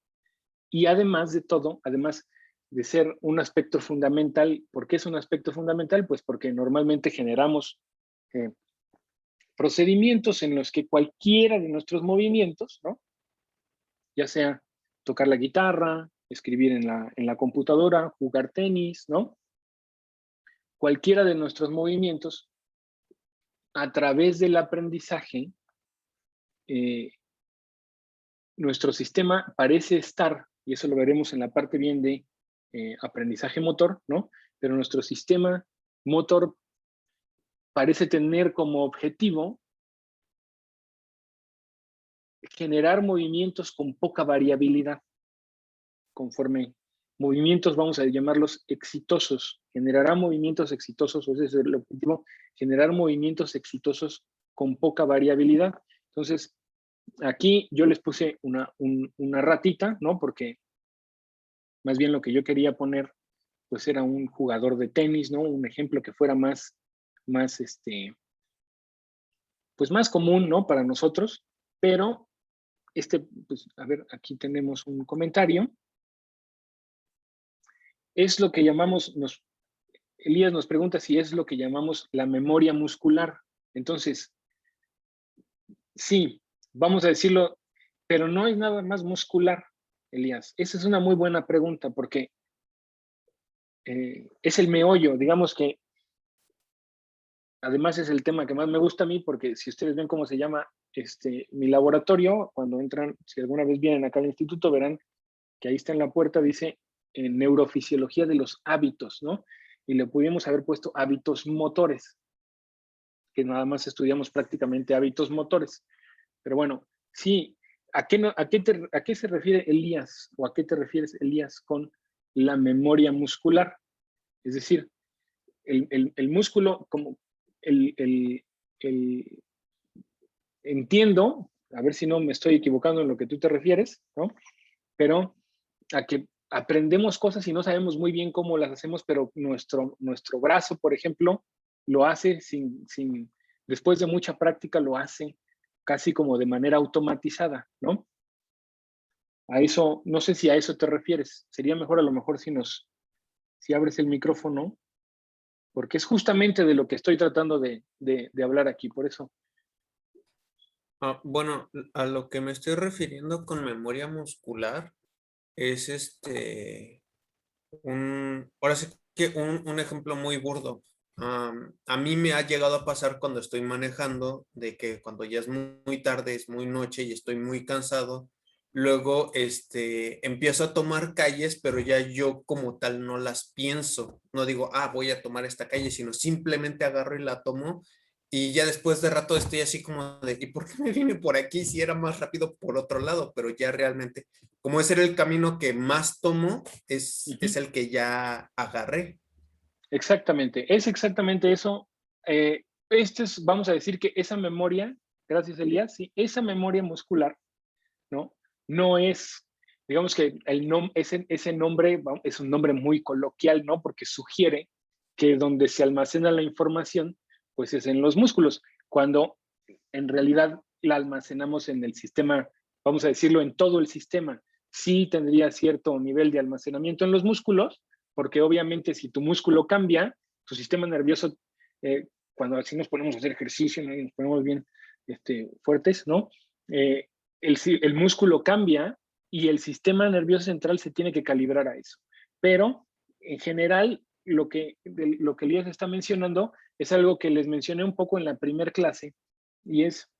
y además de todo, además de ser un aspecto fundamental, ¿por qué es un aspecto fundamental? Pues porque normalmente generamos procedimientos en los que cualquiera de nuestros movimientos, ¿no? Ya sea tocar la guitarra, escribir en la computadora, jugar tenis, ¿no? Cualquiera de nuestros movimientos, a través del aprendizaje, nuestro sistema parece estar, y eso lo veremos en la parte bien de aprendizaje motor, ¿no? Pero nuestro sistema motor parece tener como objetivo generar movimientos con poca variabilidad, conforme movimientos, vamos a llamarlos exitosos, generará movimientos exitosos, o ese es el objetivo, generar movimientos exitosos con poca variabilidad. Entonces, aquí yo les puse una ratita, ¿no? Porque más bien lo que yo quería poner, pues era un jugador de tenis, ¿no? Un ejemplo que fuera más pues más común, ¿no? Para nosotros, pero pues a ver, aquí tenemos un comentario. Es lo que llamamos, Elías nos pregunta si es lo que llamamos la memoria muscular. Entonces, sí, vamos a decirlo, pero no es nada más muscular, Elías. Esa es una muy buena pregunta porque es el meollo, digamos que además es el tema que más me gusta a mí porque si ustedes ven cómo se llama mi laboratorio, cuando entran, si alguna vez vienen acá al instituto, verán que ahí está en la puerta, dice neurofisiología de los hábitos, ¿no? Y le pudimos haber puesto hábitos motores, que nada más estudiamos prácticamente hábitos motores. Pero bueno, sí, ¿a qué se refiere Elías? ¿O a qué te refieres, Elías, con la memoria muscular? Es decir, el músculo, como entiendo, a ver si no me estoy equivocando en lo que tú te refieres, ¿no? Pero a que aprendemos cosas y no sabemos muy bien cómo las hacemos, pero nuestro brazo, por ejemplo, lo hace después de mucha práctica, lo hace casi como de manera automatizada, ¿no? A eso, no sé si a eso te refieres. Sería mejor a lo mejor si abres el micrófono, porque es justamente de lo que estoy tratando de hablar aquí, por eso. Bueno, a lo que me estoy refiriendo con memoria muscular es ahora sí que un ejemplo muy burdo. A mí me ha llegado a pasar cuando estoy manejando, de que cuando ya es muy tarde, es muy noche y estoy muy cansado, luego empiezo a tomar calles, pero ya yo como tal no las pienso. No digo, voy a tomar esta calle, sino simplemente agarro y la tomo. Y ya después de rato estoy así como de, ¿y por qué me vine por aquí si era más rápido por otro lado? Pero ya realmente, como ese era el camino que más tomo, es el que ya agarré. Exactamente, es exactamente eso. Vamos a decir que esa memoria, gracias Elías, sí, esa memoria muscular, ¿no? No es, digamos que ese nombre es un nombre muy coloquial, ¿no? Porque sugiere que donde se almacena la información, pues es en los músculos, cuando en realidad la almacenamos en el sistema, vamos a decirlo, en todo el sistema. Sí tendría cierto nivel de almacenamiento en los músculos, porque obviamente si tu músculo cambia, tu sistema nervioso, cuando así nos ponemos a hacer ejercicio, ¿no? Y nos ponemos bien fuertes, ¿no? El músculo cambia y el sistema nervioso central se tiene que calibrar a eso. Pero en general, lo que Elías está mencionando es algo que les mencioné un poco en la primera clase, y es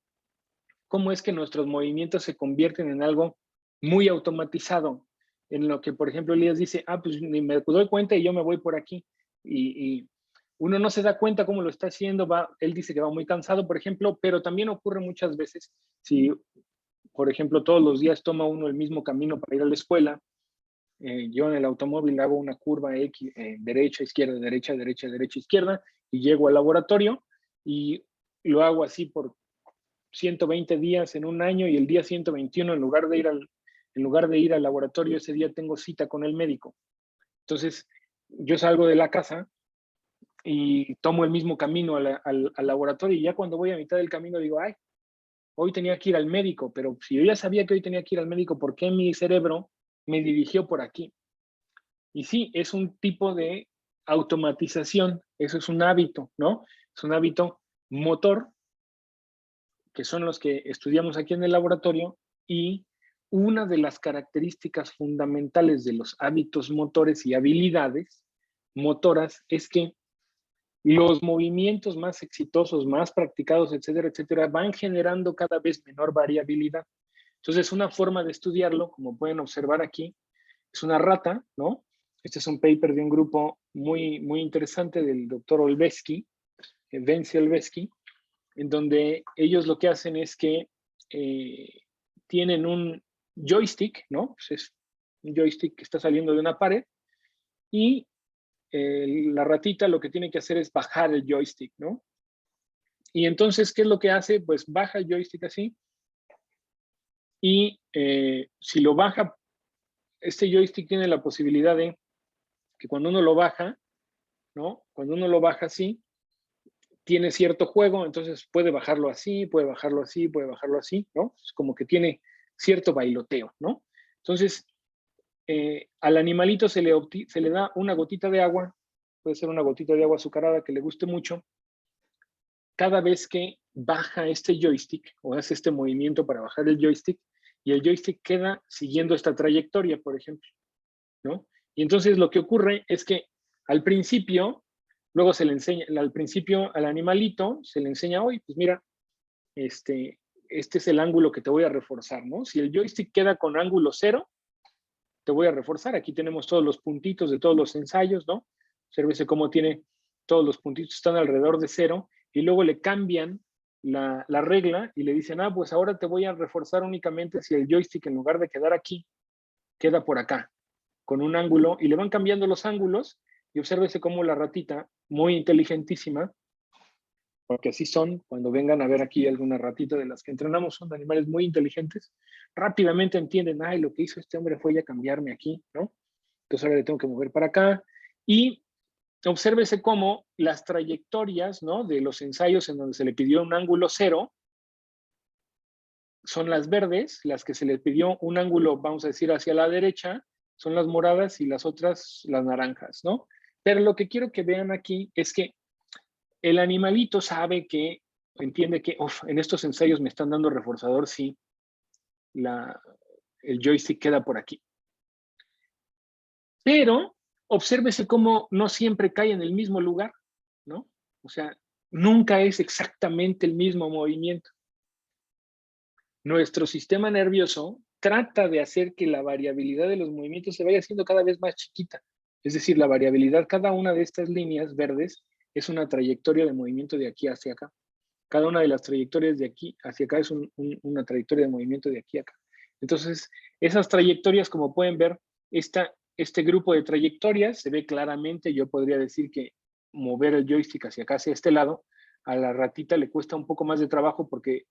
cómo es que nuestros movimientos se convierten en algo muy automatizado, en lo que, por ejemplo, Elías dice, pues ni me doy cuenta y yo me voy por aquí, y uno no se da cuenta cómo lo está haciendo, él dice que va muy cansado, por ejemplo, pero también ocurre muchas veces, si, por ejemplo, todos los días toma uno el mismo camino para ir a la escuela, yo en el automóvil hago una curva X, derecha, izquierda, derecha, derecha, derecha, izquierda, y llego al laboratorio, y lo hago así por 120 días en un año, y el día 121, en lugar de ir al laboratorio, ese día tengo cita con el médico. Entonces, yo salgo de la casa y tomo el mismo camino al laboratorio, y ya cuando voy a mitad del camino digo, hoy tenía que ir al médico, pero si yo ya sabía que hoy tenía que ir al médico, ¿por qué mi cerebro me dirigió por aquí? Y sí, es un tipo de automatización, eso es un hábito, ¿no? Es un hábito motor, que son los que estudiamos aquí en el laboratorio, y una de las características fundamentales de los hábitos motores y habilidades motoras es que los movimientos más exitosos, más practicados, etcétera, etcétera, van generando cada vez menor variabilidad. Entonces, una forma de estudiarlo, como pueden observar aquí, es una rata, ¿no? Este es un paper de un grupo muy, muy interesante del doctor Olbesky, Vence Olbesky, en donde ellos lo que hacen es que tienen un joystick, ¿no? Pues un joystick que está saliendo de una pared, y la ratita lo que tiene que hacer es bajar el joystick, ¿no? Y entonces, ¿qué es lo que hace? Pues baja el joystick así, y si lo baja, este joystick tiene la posibilidad de que cuando uno lo baja, ¿no? Cuando uno lo baja así, tiene cierto juego, entonces puede bajarlo así, puede bajarlo así, puede bajarlo así, ¿no? Es como que tiene cierto bailoteo, ¿no? Entonces, al animalito se le da una gotita de agua, puede ser una gotita de agua azucarada que le guste mucho, cada vez que baja este joystick o hace este movimiento para bajar el joystick, y el joystick queda siguiendo esta trayectoria, por ejemplo, ¿no? Y entonces lo que ocurre es que al principio, luego se le enseña, al principio al animalito se le enseña, hoy, pues mira, este es el ángulo que te voy a reforzar, ¿no? Si el joystick queda con ángulo 0, te voy a reforzar. Aquí tenemos todos los puntitos de todos los ensayos, ¿no? Obsérvese cómo tiene todos los puntitos, están alrededor de 0, y luego le cambian la regla y le dicen, pues ahora te voy a reforzar únicamente si el joystick, en lugar de quedar aquí, queda por acá, con un ángulo, y le van cambiando los ángulos, y obsérvese cómo la ratita, muy inteligentísima, porque así son, cuando vengan a ver aquí alguna ratita de las que entrenamos, son animales muy inteligentes, rápidamente entienden, lo que hizo este hombre fue ya cambiarme aquí, ¿no? Entonces ahora le tengo que mover para acá, y obsérvese cómo las trayectorias, ¿no?, de los ensayos en donde se le pidió un ángulo 0, son las verdes, las que se le pidió un ángulo, vamos a decir, hacia la derecha, son las moradas, y las otras, las naranjas, ¿no? Pero lo que quiero que vean aquí es que el animalito sabe que, entiende que, en estos ensayos me están dando reforzador si el joystick queda por aquí. Pero obsérvese cómo no siempre cae en el mismo lugar, ¿no? O sea, nunca es exactamente el mismo movimiento. Nuestro sistema nervioso trata de hacer que la variabilidad de los movimientos se vaya haciendo cada vez más chiquita. Es decir, la variabilidad, cada una de estas líneas verdes es una trayectoria de movimiento de aquí hacia acá. Cada una de las trayectorias de aquí hacia acá es una trayectoria de movimiento de aquí a acá. Entonces, esas trayectorias, como pueden ver, este grupo de trayectorias se ve claramente. Yo podría decir que mover el joystick hacia acá, hacia este lado, a la ratita le cuesta un poco más de trabajo porque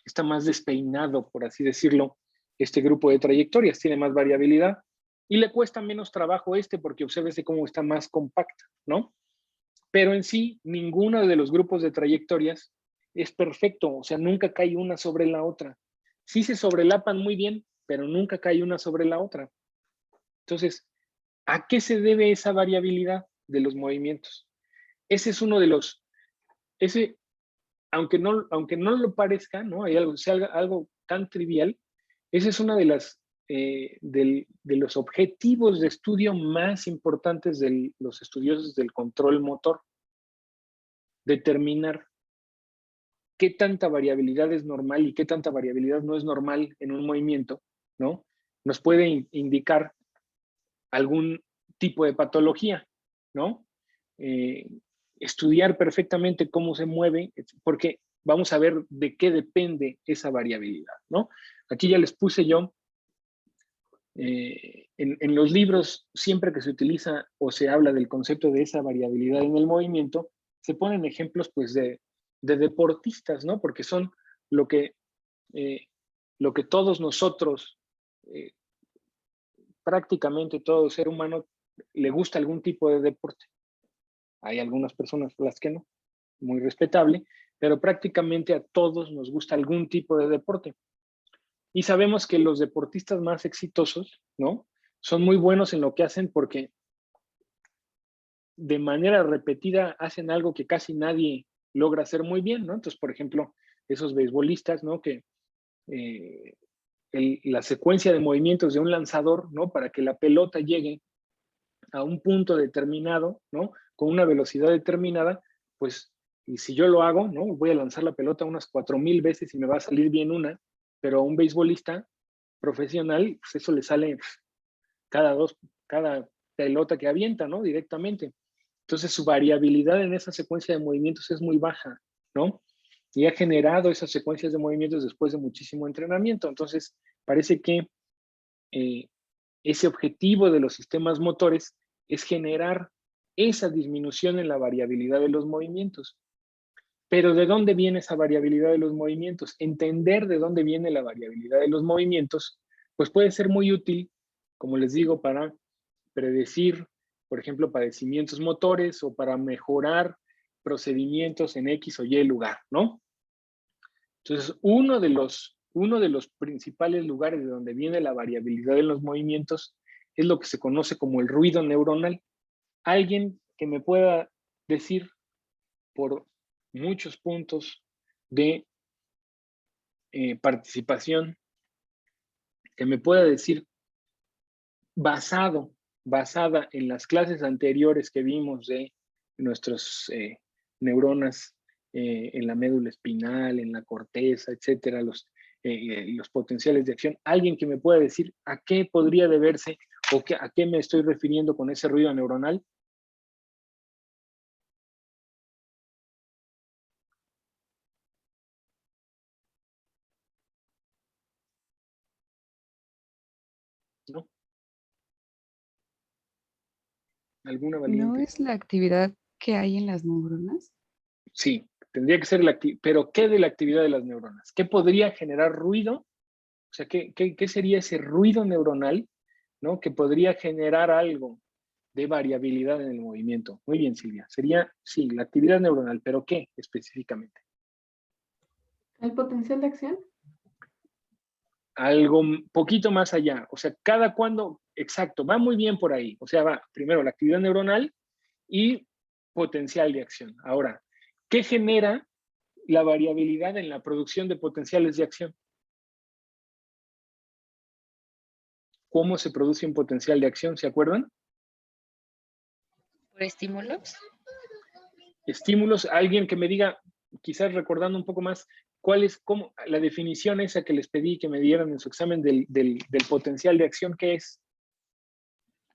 está más despeinado, por así decirlo, este grupo de trayectorias, tiene más variabilidad, y le cuesta menos trabajo porque obsérvese cómo está más compacta, ¿no? Pero en sí, ninguno de los grupos de trayectorias es perfecto, o sea, nunca cae una sobre la otra. Sí se sobrelapan muy bien, pero nunca cae una sobre la otra. Entonces, ¿a qué se debe esa variabilidad de los movimientos? Ese es uno de los, aunque no lo parezca, ¿no? Hay algo, sea algo tan trivial, esa es una de las de los objetivos de estudio más importantes de los estudiosos del control motor. Determinar qué tanta variabilidad es normal y qué tanta variabilidad no es normal en un movimiento, ¿no? Nos puede indicar algún tipo de patología, ¿no? Estudiar perfectamente cómo se mueve, porque vamos a ver de qué depende esa variabilidad, ¿no? Aquí ya les puse yo, en los libros, siempre que se utiliza o se habla del concepto de esa variabilidad en el movimiento, se ponen ejemplos, pues, de deportistas, ¿no? Porque son lo que, eh, lo que todos nosotros, eh, prácticamente todo ser humano, le gusta algún tipo de deporte. Hay algunas personas las que no, muy respetable, pero prácticamente a todos nos gusta algún tipo de deporte. Y sabemos que los deportistas más exitosos, ¿no?, son muy buenos en lo que hacen porque de manera repetida hacen algo que casi nadie logra hacer muy bien, ¿no? Entonces, por ejemplo, esos beisbolistas, ¿no?, que la secuencia de movimientos de un lanzador, ¿no?, para que la pelota llegue a un punto determinado, ¿no?, con una velocidad determinada, pues, y si yo lo hago, ¿no?, voy a lanzar la pelota unas 4,000 veces y me va a salir bien una, pero a un beisbolista profesional, pues eso le sale cada pelota que avienta, ¿no?, directamente. Entonces su variabilidad en esa secuencia de movimientos es muy baja, ¿no? Y ha generado esas secuencias de movimientos después de muchísimo entrenamiento. Entonces parece que ese objetivo de los sistemas motores es generar esa disminución en la variabilidad de los movimientos. Pero ¿de dónde viene esa variabilidad de los movimientos? Entender de dónde viene la variabilidad de los movimientos, pues puede ser muy útil, como les digo, para predecir, por ejemplo, padecimientos motores o para mejorar procedimientos en X o Y lugar, ¿no? Entonces, uno de los principales lugares de donde viene la variabilidad de los movimientos es lo que se conoce como el ruido neuronal. Alguien que me pueda decir por muchos puntos de participación, que me pueda decir basada en las clases anteriores que vimos de nuestras neuronas en la médula espinal, en la corteza, etcétera, los potenciales de acción, alguien que me pueda decir a qué podría deberse o a qué me estoy refiriendo con ese ruido neuronal. ¿No? ¿Alguna ¿No valiente? es la actividad que hay en las neuronas? Sí, tendría que ser la actividad, pero ¿qué de la actividad de las neuronas? ¿Qué podría generar ruido? O sea, ¿qué sería ese ruido neuronal, ¿no? Que podría generar algo de variabilidad en el movimiento. Muy bien, Silvia. Sería, sí, la actividad neuronal, pero ¿qué específicamente? ¿El potencial de acción? Algo un poquito más allá. O sea, cada cuando, exacto, va muy bien por ahí. O sea, va primero la actividad neuronal y potencial de acción. Ahora, ¿qué genera la variabilidad en la producción de potenciales de acción? ¿Cómo se produce un potencial de acción? ¿Se acuerdan? ¿Por estímulos? Estímulos, alguien que me diga, quizás recordando un poco más, cuál es la definición esa que les pedí que me dieran en su examen del potencial de acción, ¿qué es?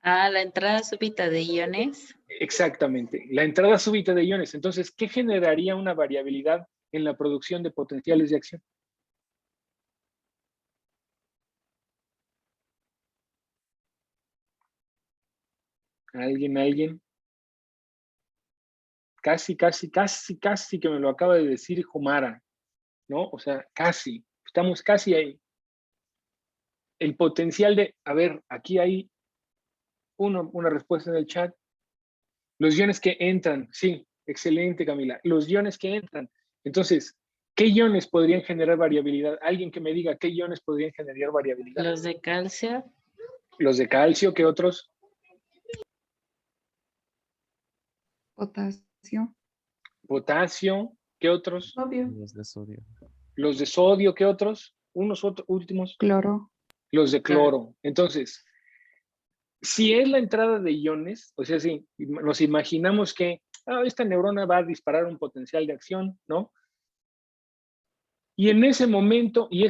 Ah, la entrada súbita de iones. Exactamente, la entrada súbita de iones. Entonces, ¿qué generaría una variabilidad en la producción de potenciales de acción? ¿Alguien? Casi que me lo acaba de decir Jomara, ¿no? O sea, casi, estamos casi ahí. El potencial de, a ver, aquí hay una respuesta en el chat. Los iones que entran, sí, excelente Camila, los iones que entran. Entonces, ¿qué iones podrían generar variabilidad? Alguien que me diga qué iones podrían generar variabilidad. Los de calcio. Los de calcio, ¿qué otros? Potasio, Potasio, ¿qué otros? Obvio. Los de sodio. Los de sodio, ¿qué otros? Unos últimos. cloro, Los de cloro. Entonces, si es la entrada de iones, o sea, si nos imaginamos que esta neurona va a disparar un potencial de acción, ¿no? Y en ese momento, y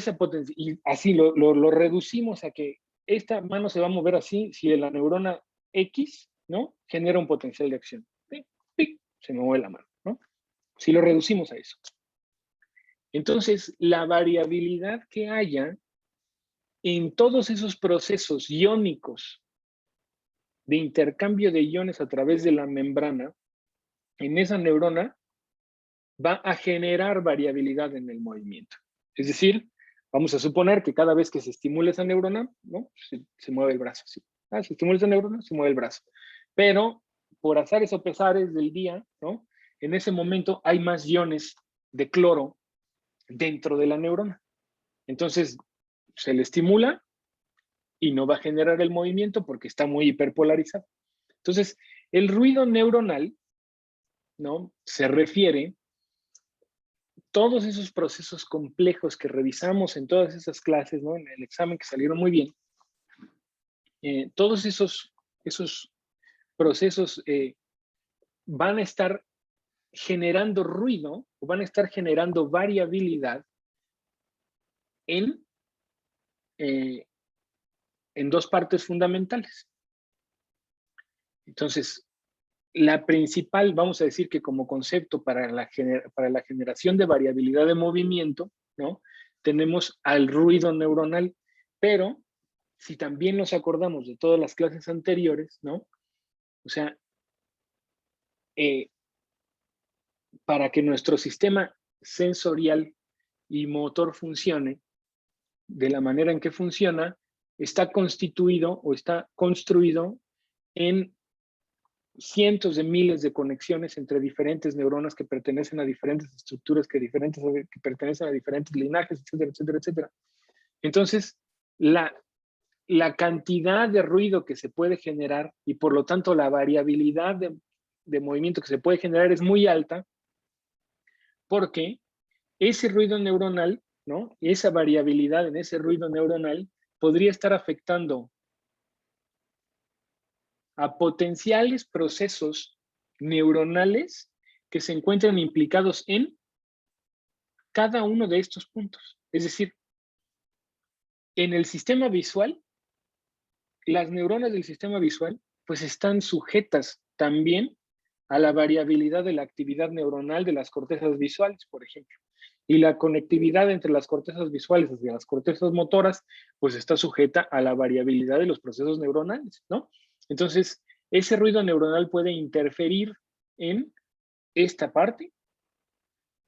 así lo reducimos a que esta mano se va a mover así si la neurona X, ¿no? Genera un potencial de acción. ¿Sí? ¡Pic! Se me mueve la mano, ¿no? Si lo reducimos a eso. Entonces, la variabilidad que haya en todos esos procesos iónicos de intercambio de iones a través de la membrana, en esa neurona va a generar variabilidad en el movimiento. Es decir, vamos a suponer que cada vez que se estimula esa neurona, ¿no? Se mueve el brazo. ¿Sí? Se estimula esa neurona, se mueve el brazo. Pero por azares o pesares del día, ¿no? En ese momento hay más iones de cloro dentro de la neurona. Entonces, se le estimula y no va a generar el movimiento porque está muy hiperpolarizado. Entonces, el ruido neuronal, ¿no? Se refiere todos esos procesos complejos que revisamos en todas esas clases, ¿no? En el examen que salieron muy bien, todos esos procesos van a estar generando ruido o van a estar generando variabilidad en, eh, en dos partes fundamentales. Entonces, la principal, vamos a decir que como concepto para la generación de variabilidad de movimiento, ¿no? Tenemos al ruido neuronal, pero si también nos acordamos de todas las clases anteriores, ¿no? O sea, para que nuestro sistema sensorial y motor funcione de la manera en que funciona, está constituido o está construido en cientos de miles de conexiones entre diferentes neuronas que pertenecen a diferentes estructuras, que pertenecen a diferentes linajes, etcétera, etcétera, etcétera. Entonces, la cantidad de ruido que se puede generar y por lo tanto la variabilidad de movimiento que se puede generar es muy alta, porque ese ruido neuronal, ¿no? Esa variabilidad en ese ruido neuronal podría estar afectando a potenciales procesos neuronales que se encuentran implicados en cada uno de estos puntos. Es decir, en el sistema visual, las neuronas del sistema visual pues están sujetas también a la variabilidad de la actividad neuronal de las cortezas visuales, por ejemplo. Y la conectividad entre las cortezas visuales y las cortezas motoras pues está sujeta a la variabilidad de los procesos neuronales, ¿no? Entonces, ese ruido neuronal puede interferir en esta parte,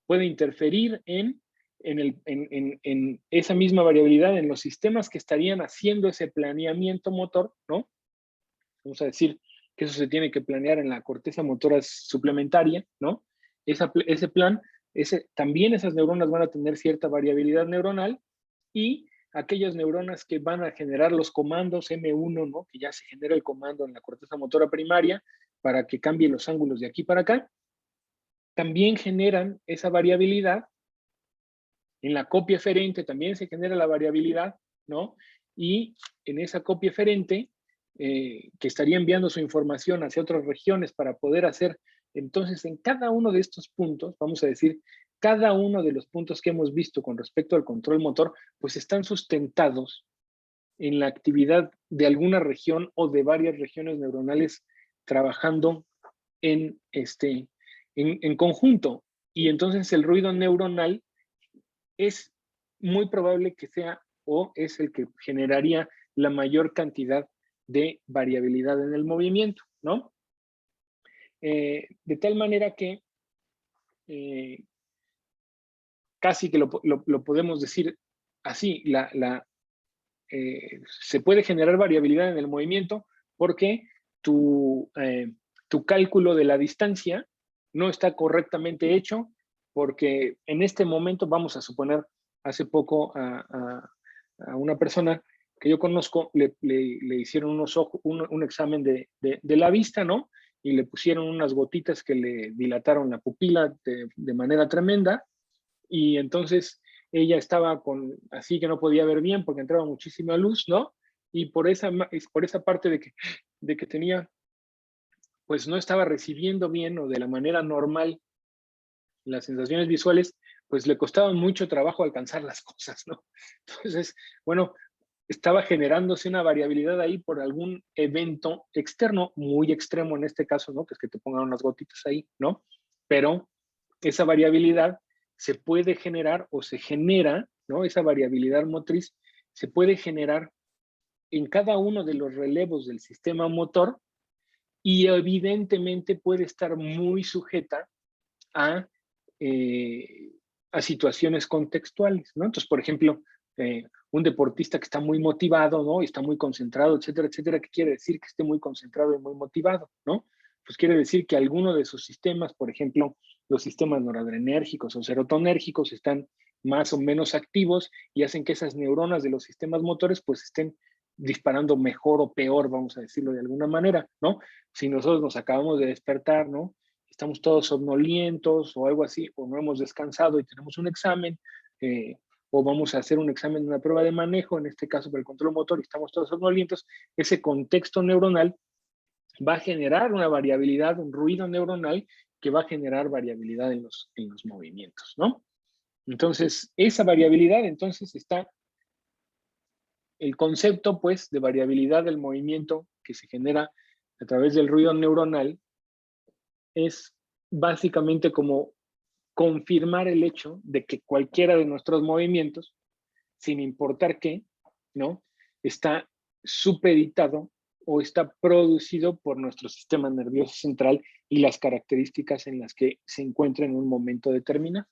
puede interferir en esa misma variabilidad en los sistemas que estarían haciendo ese planeamiento motor, ¿no? Vamos a decir que eso se tiene que planear en la corteza motora suplementaria, ¿no? Ese plan, también esas neuronas van a tener cierta variabilidad neuronal y aquellas neuronas que van a generar los comandos M1, ¿no? Que ya se genera el comando en la corteza motora primaria para que cambie los ángulos de aquí para acá, también generan esa variabilidad. En la copia eferente también se genera la variabilidad, ¿no? Y en esa copia eferente, que estaría enviando su información hacia otras regiones para poder hacer, entonces en cada uno de estos puntos, vamos a decir, cada uno de los puntos que hemos visto con respecto al control motor, pues están sustentados en la actividad de alguna región o de varias regiones neuronales trabajando en conjunto. Y entonces el ruido neuronal es muy probable que sea o es el que generaría la mayor cantidad de variabilidad en el movimiento, ¿no? De tal manera que casi que lo podemos decir así, se puede generar variabilidad en el movimiento porque tu cálculo de la distancia no está correctamente hecho, porque en este momento, vamos a suponer, hace poco a una persona que yo conozco le hicieron un examen de la vista, ¿no? Y le pusieron unas gotitas que le dilataron la pupila de manera tremenda, y entonces ella estaba así que no podía ver bien porque entraba muchísima luz, ¿no? Y por esa parte de que tenía, pues no estaba recibiendo bien o de la manera normal las sensaciones visuales, pues le costaba mucho trabajo alcanzar las cosas, ¿no? Entonces, bueno, estaba generándose una variabilidad ahí por algún evento externo, muy extremo en este caso, ¿no? Que es que te pongan unas gotitas ahí, ¿no? Pero esa variabilidad se puede generar o se genera, ¿no? Esa variabilidad motriz se puede generar en cada uno de los relevos del sistema motor y evidentemente puede estar muy sujeta a situaciones contextuales, ¿no? Entonces, por ejemplo, un deportista que está muy motivado, ¿no? Y está muy concentrado, etcétera, etcétera, ¿qué quiere decir que esté muy concentrado y muy motivado, ¿no? Pues quiere decir que alguno de sus sistemas, por ejemplo, los sistemas noradrenérgicos o serotonérgicos están más o menos activos y hacen que esas neuronas de los sistemas motores pues estén disparando mejor o peor, vamos a decirlo de alguna manera, ¿no? Si nosotros nos acabamos de despertar, ¿no? Estamos todos somnolientos o algo así, o no hemos descansado y tenemos un examen, o vamos a hacer un examen de una prueba de manejo, en este caso para el control motor, y estamos todos somnolientos, ese contexto neuronal va a generar una variabilidad, un ruido neuronal que va a generar variabilidad en los movimientos, ¿no? Entonces, esa variabilidad, entonces está el concepto, pues, de variabilidad del movimiento que se genera a través del ruido neuronal, es básicamente como confirmar el hecho de que cualquiera de nuestros movimientos, sin importar qué, ¿no? Está supeditado o está producido por nuestro sistema nervioso central y las características en las que se encuentra en un momento determinado,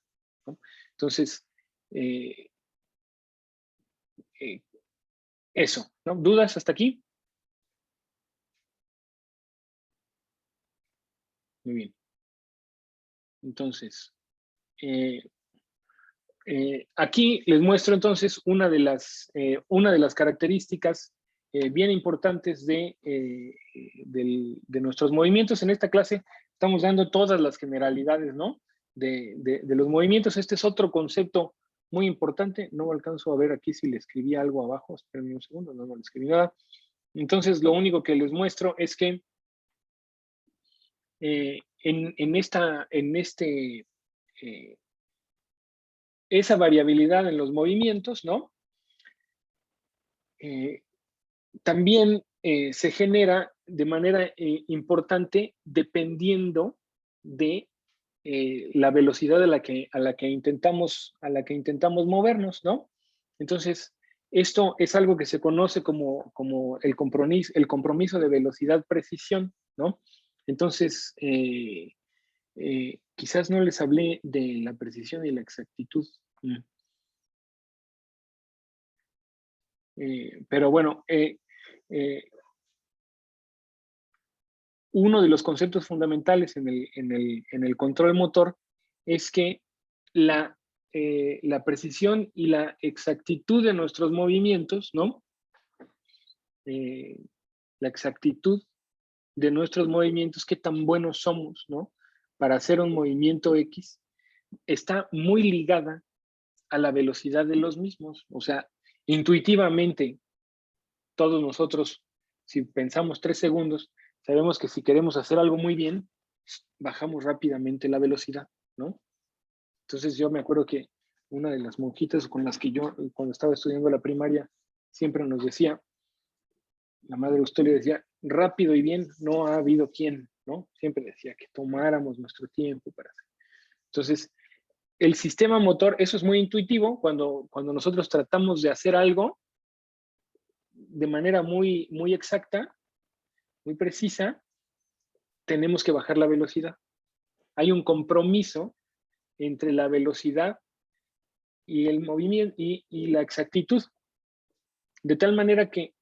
¿no? Entonces, eso, ¿no? ¿Dudas hasta aquí? Muy bien. Entonces, aquí les muestro entonces una de las características bien importantes de nuestros movimientos. En esta clase estamos dando todas las generalidades, ¿no? de los movimientos. Este es otro concepto muy importante. No alcanzo a ver aquí si le escribí algo abajo. Espérenme un segundo, no le escribí nada. Entonces, lo único que les muestro es que esa variabilidad en los movimientos, ¿no? También se genera de manera importante dependiendo de la velocidad a la que intentamos movernos, ¿no? Entonces, esto es algo que se conoce como el compromiso de velocidad-precisión, ¿no? Entonces, quizás no les hablé de la precisión y la exactitud. Pero bueno, uno de los conceptos fundamentales en el control motor es que la precisión y la exactitud de nuestros movimientos, ¿no? La exactitud de nuestros movimientos, qué tan buenos somos, ¿no? Para hacer un movimiento X, está muy ligada a la velocidad de los mismos. O sea, intuitivamente, todos nosotros, si pensamos 3 segundos, sabemos que si queremos hacer algo muy bien, bajamos rápidamente la velocidad, ¿no? Entonces yo me acuerdo que una de las monjitas con las que yo, cuando estaba estudiando la primaria, siempre nos decía, la madre Austelia decía, rápido y bien no ha habido quien, ¿no? Siempre decía que tomáramos nuestro tiempo para hacer. Entonces, el sistema motor, eso es muy intuitivo, cuando nosotros tratamos de hacer algo de manera muy, muy exacta, muy precisa, tenemos que bajar la velocidad. Hay un compromiso entre la velocidad y el movimiento y la exactitud. De tal manera que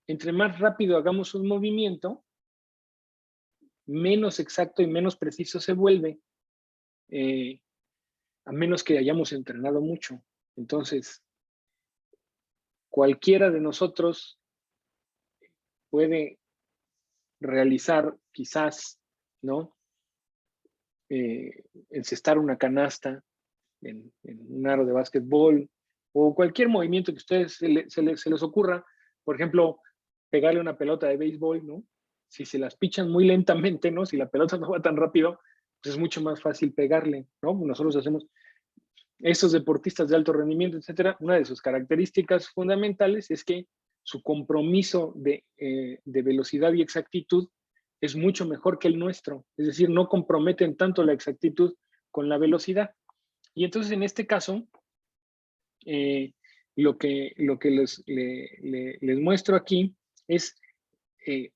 entre más rápido hagamos un movimiento, menos exacto y menos preciso se vuelve, a menos que hayamos entrenado mucho. Entonces, cualquiera de nosotros puede realizar quizás, ¿no? Encestar una canasta en un aro de básquetbol o cualquier movimiento que a ustedes se les ocurra. Por ejemplo, pegarle una pelota de béisbol, ¿no? Si se las pichan muy lentamente, ¿no? Si la pelota no va tan rápido, pues es mucho más fácil pegarle, ¿no? Nosotros hacemos, esos deportistas de alto rendimiento, etcétera, una de sus características fundamentales es que su compromiso de velocidad y exactitud es mucho mejor que el nuestro. Es decir, no comprometen tanto la exactitud con la velocidad. Y entonces, en este caso, lo que les muestro aquí es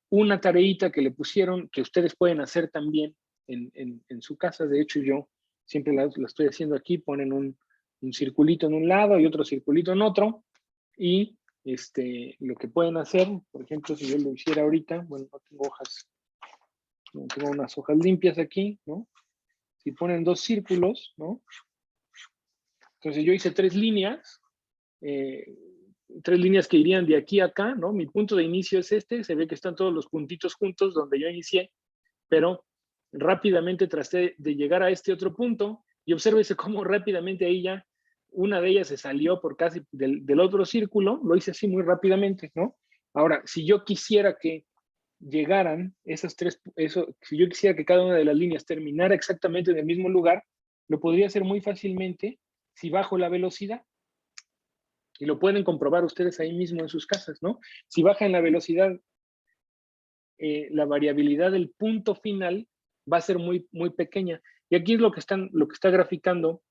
una tareita que le pusieron, que ustedes pueden hacer también en su casa. De hecho, yo siempre la estoy haciendo aquí. Ponen un circulito en un lado y otro circulito en otro. Y lo que pueden hacer, por ejemplo, si yo lo hiciera ahorita, bueno, no tengo hojas, no tengo unas hojas limpias aquí, ¿no? Si ponen 2 círculos, ¿no? Entonces yo hice 3 líneas, 3 líneas que irían de aquí a acá, ¿no? Mi punto de inicio es este, se ve que están todos los puntitos juntos donde yo inicié, pero rápidamente traté de llegar a este otro punto y obsérvese cómo rápidamente ahí ya una de ellas se salió por casi del otro círculo, lo hice así muy rápidamente, ¿no? Ahora, si yo quisiera que llegaran esas 3, si yo quisiera que cada una de las líneas terminara exactamente en el mismo lugar, lo podría hacer muy fácilmente si bajo la velocidad. Y lo pueden comprobar ustedes ahí mismo en sus casas, ¿no? Si bajan la velocidad, la variabilidad del punto final va a ser muy, muy pequeña. Y aquí es lo que está graficando.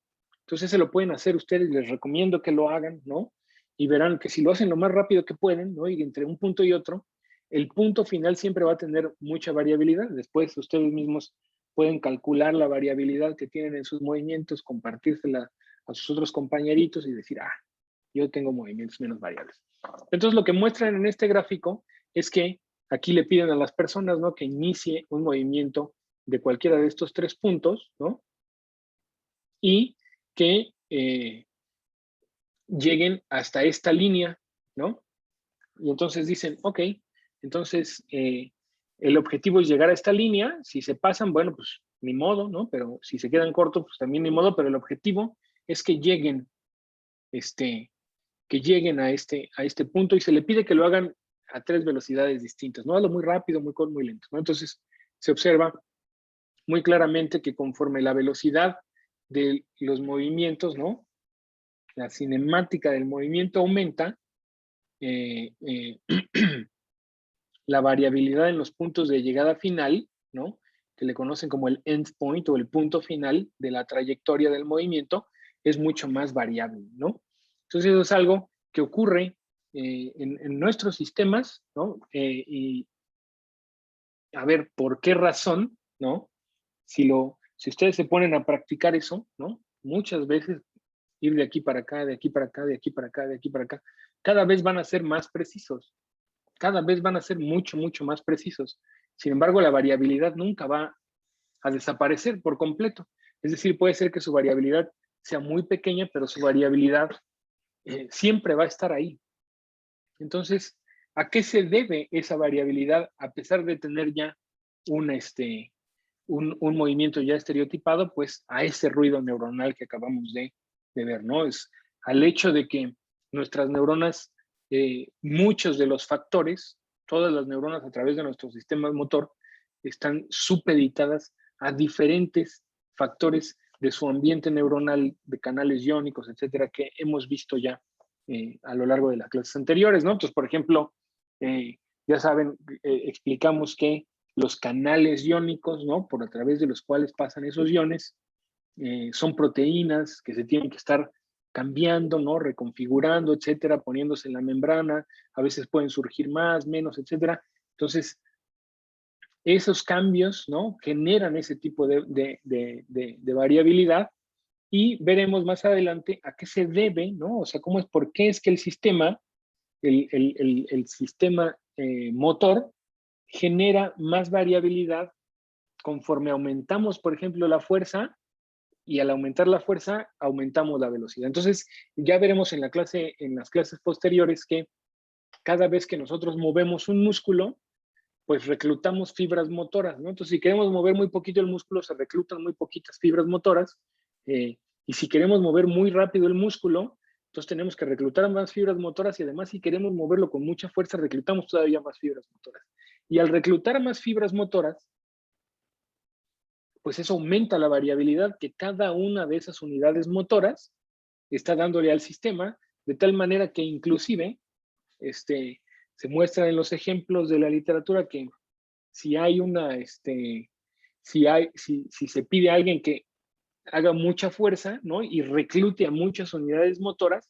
Entonces se lo pueden hacer ustedes, les recomiendo que lo hagan, ¿no? y verán que si lo hacen lo más rápido que pueden, ¿no? Y entre un punto y otro, el punto final siempre va a tener mucha variabilidad. Después ustedes mismos pueden calcular la variabilidad que tienen en sus movimientos, compartírsela a sus otros compañeritos y decir, yo tengo movimientos menos variables. Entonces, lo que muestran en este gráfico es que aquí le piden a las personas, ¿no?, que inicie un movimiento de cualquiera de estos 3 puntos, ¿no? Y que lleguen hasta esta línea, ¿no? Y entonces dicen, ok, entonces el objetivo es llegar a esta línea. Si se pasan, bueno, pues ni modo, ¿no? Pero si se quedan cortos, pues también ni modo, pero el objetivo es que lleguen, a este punto, y se le pide que lo hagan a 3 velocidades distintas, no hazlo muy rápido, muy lento, ¿no? Entonces se observa muy claramente que conforme la velocidad de los movimientos, ¿no?, la cinemática del movimiento aumenta, la variabilidad en los puntos de llegada final, ¿no?, que le conocen como el endpoint o el punto final de la trayectoria del movimiento, es mucho más variable, ¿no? Entonces eso es algo que ocurre en nuestros sistemas, ¿no? Y a ver, ¿por qué razón, no? Si ustedes se ponen a practicar eso, ¿no? Muchas veces ir de aquí para acá, de aquí para acá, de aquí para acá, de aquí para acá, cada vez van a ser más precisos, cada vez van a ser mucho más precisos. Sin embargo, la variabilidad nunca va a desaparecer por completo. Es decir, puede ser que su variabilidad sea muy pequeña, pero su variabilidad siempre va a estar ahí. Entonces, ¿a qué se debe esa variabilidad a pesar de tener ya un movimiento ya estereotipado? Pues a ese ruido neuronal que acabamos de ver, ¿no? Es al hecho de que nuestras neuronas, muchos de los factores, todas las neuronas a través de nuestro sistema motor, están supeditadas a diferentes factores de su ambiente neuronal, de canales iónicos, etcétera, que hemos visto ya a lo largo de las clases anteriores, ¿no? Entonces, por ejemplo, ya saben, explicamos que los canales iónicos, ¿no?, por a través de los cuales pasan esos iones, son proteínas que se tienen que estar cambiando, ¿no?, reconfigurando, etcétera, poniéndose en la membrana. A veces pueden surgir más, menos, etcétera. Entonces, esos cambios, ¿no?, generan ese tipo de variabilidad, y veremos más adelante a qué se debe, ¿no? O sea, por qué es que el sistema, el sistema motor genera más variabilidad conforme aumentamos, por ejemplo, la fuerza, y al aumentar la fuerza, aumentamos la velocidad. Entonces, ya veremos en las clases posteriores que cada vez que nosotros movemos un músculo, pues reclutamos fibras motoras, ¿no? Entonces, si queremos mover muy poquito el músculo, se reclutan muy poquitas fibras motoras, y si queremos mover muy rápido el músculo, entonces tenemos que reclutar más fibras motoras, y además si queremos moverlo con mucha fuerza, reclutamos todavía más fibras motoras. Y al reclutar más fibras motoras, pues eso aumenta la variabilidad que cada una de esas unidades motoras está dándole al sistema, de tal manera que inclusive se muestra en los ejemplos de la literatura que si hay si se pide a alguien que haga mucha fuerza, ¿no?, y reclute a muchas unidades motoras,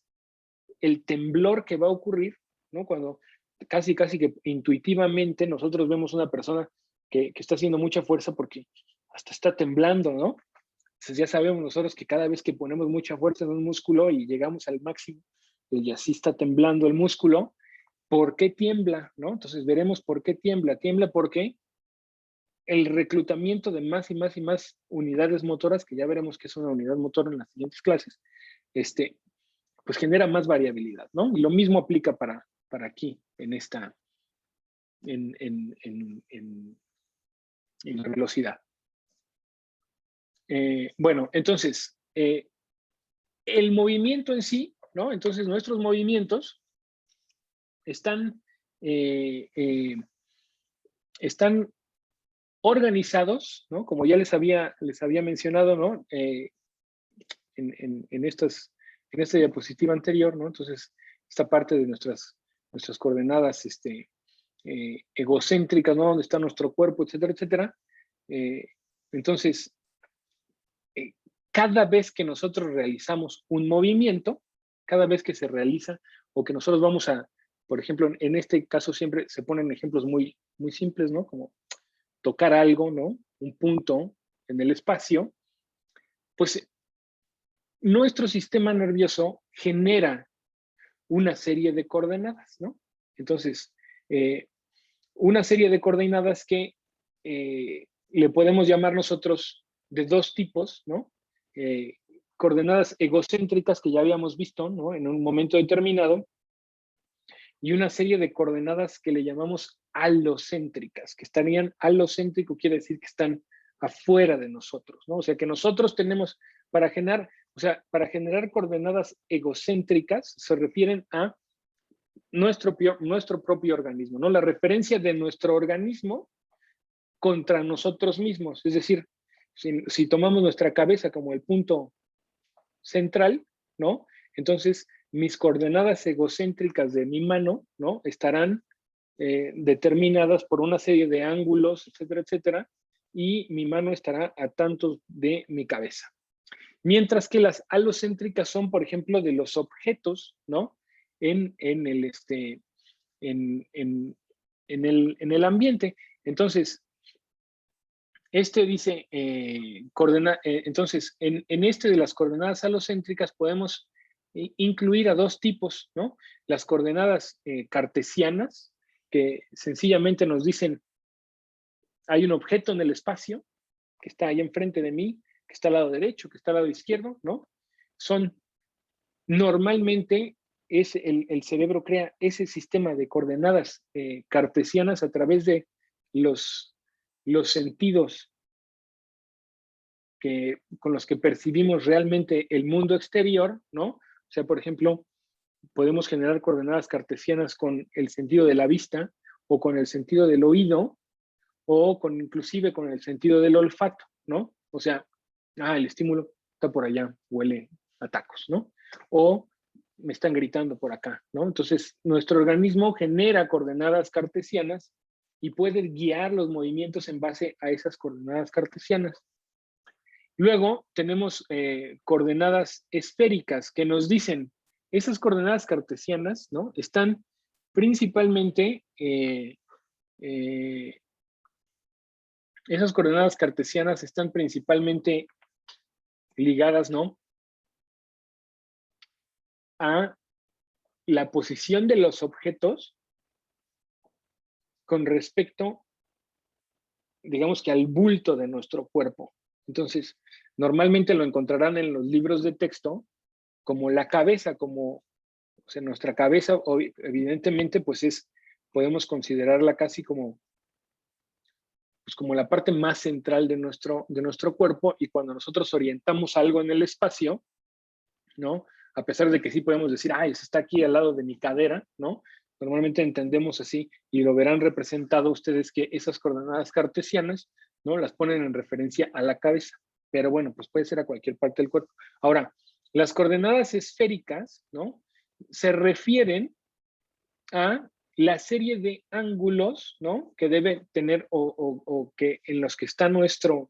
el temblor que va a ocurrir, ¿no?, cuando casi que intuitivamente nosotros vemos una persona que está haciendo mucha fuerza porque hasta está temblando, ¿no? Entonces ya sabemos nosotros que cada vez que ponemos mucha fuerza en un músculo y llegamos al máximo, pues ya sí está temblando el músculo. ¿Por qué tiembla, no? Entonces veremos por qué tiembla. Tiembla porque el reclutamiento de más y más unidades motoras, que ya veremos que es una unidad motora en las siguientes clases, pues genera más variabilidad, ¿no? Y lo mismo aplica para aquí, en la velocidad. Bueno, entonces, el movimiento en sí, ¿no? Entonces, nuestros movimientos están organizados, ¿no? Como ya les había mencionado, ¿no? En esta diapositiva anterior, ¿no? Entonces, esta parte de nuestras coordenadas egocéntricas, ¿no? Donde está nuestro cuerpo, etcétera, etcétera. Entonces, cada vez que nosotros realizamos un movimiento, cada vez que se realiza o que nosotros vamos a, por ejemplo, en este caso siempre se ponen ejemplos muy, muy simples, ¿no? Como tocar algo, ¿no? Un punto en el espacio, pues nuestro sistema nervioso genera una serie de coordenadas, ¿no? Entonces, una serie de coordenadas que le podemos llamar nosotros de dos tipos, ¿no? Coordenadas egocéntricas que ya habíamos visto, ¿no? En un momento determinado, y una serie de coordenadas que le llamamos alocéntricas, que estarían, alocéntrico quiere decir que están afuera de nosotros, ¿no? O sea, que nosotros tenemos para generar coordenadas egocéntricas se refieren a nuestro propio organismo, ¿no? La referencia de nuestro organismo contra nosotros mismos. Es decir, si tomamos nuestra cabeza como el punto central, ¿no? Entonces, mis coordenadas egocéntricas de mi mano, ¿no? Estarán determinadas por una serie de ángulos, etcétera, etcétera, y mi mano estará a tantos de mi cabeza. Mientras que las alocéntricas son, por ejemplo, de los objetos, ¿no? En el ambiente. Entonces, dice, entonces, en este de las coordenadas alocéntricas podemos incluir a dos tipos, ¿no? Las coordenadas cartesianas, que sencillamente nos dicen, hay un objeto en el espacio que está ahí enfrente de mí, que está al lado derecho, que está al lado izquierdo, ¿no? Normalmente el cerebro crea ese sistema de coordenadas cartesianas a través de los sentidos con los que percibimos realmente el mundo exterior, ¿no? O sea, por ejemplo, podemos generar coordenadas cartesianas con el sentido de la vista o con el sentido del oído o inclusive con el sentido del olfato, ¿no? O sea, el estímulo está por allá, huele a tacos, ¿no? O me están gritando por acá, ¿no? Entonces, nuestro organismo genera coordenadas cartesianas y puede guiar los movimientos en base a esas coordenadas cartesianas. Luego tenemos coordenadas esféricas que nos dicen, esas coordenadas cartesianas, ¿no? Están principalmente, esas coordenadas cartesianas están principalmente ligadas, ¿no? A la posición de los objetos con respecto, digamos que al bulto de nuestro cuerpo. Entonces, normalmente lo encontrarán en los libros de texto como la cabeza, o sea, nuestra cabeza, evidentemente, pues podemos considerarla casi como la parte más central de nuestro cuerpo, y cuando nosotros orientamos algo en el espacio, ¿no? A pesar de que sí podemos decir, eso está aquí al lado de mi cadera, ¿no? Normalmente entendemos así, y lo verán representado ustedes, que esas coordenadas cartesianas, ¿no? Las ponen en referencia a la cabeza, pero bueno, pues puede ser a cualquier parte del cuerpo. Ahora, las coordenadas esféricas, ¿no? Se refieren a la serie de ángulos, ¿no? Que debe tener, o que en los que está nuestro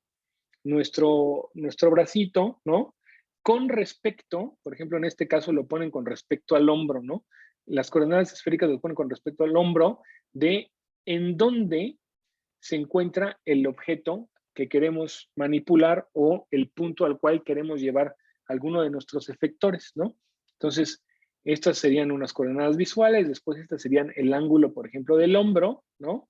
bracito, ¿no? Con respecto, por ejemplo, en este caso lo ponen con respecto al hombro, ¿no? Las coordenadas esféricas lo ponen con respecto al hombro de en dónde se encuentra el objeto que queremos manipular o el punto al cual queremos llevar alguno de nuestros efectores, ¿no? Entonces, estas serían unas coordenadas visuales, después estas serían el ángulo, por ejemplo, del hombro, ¿no?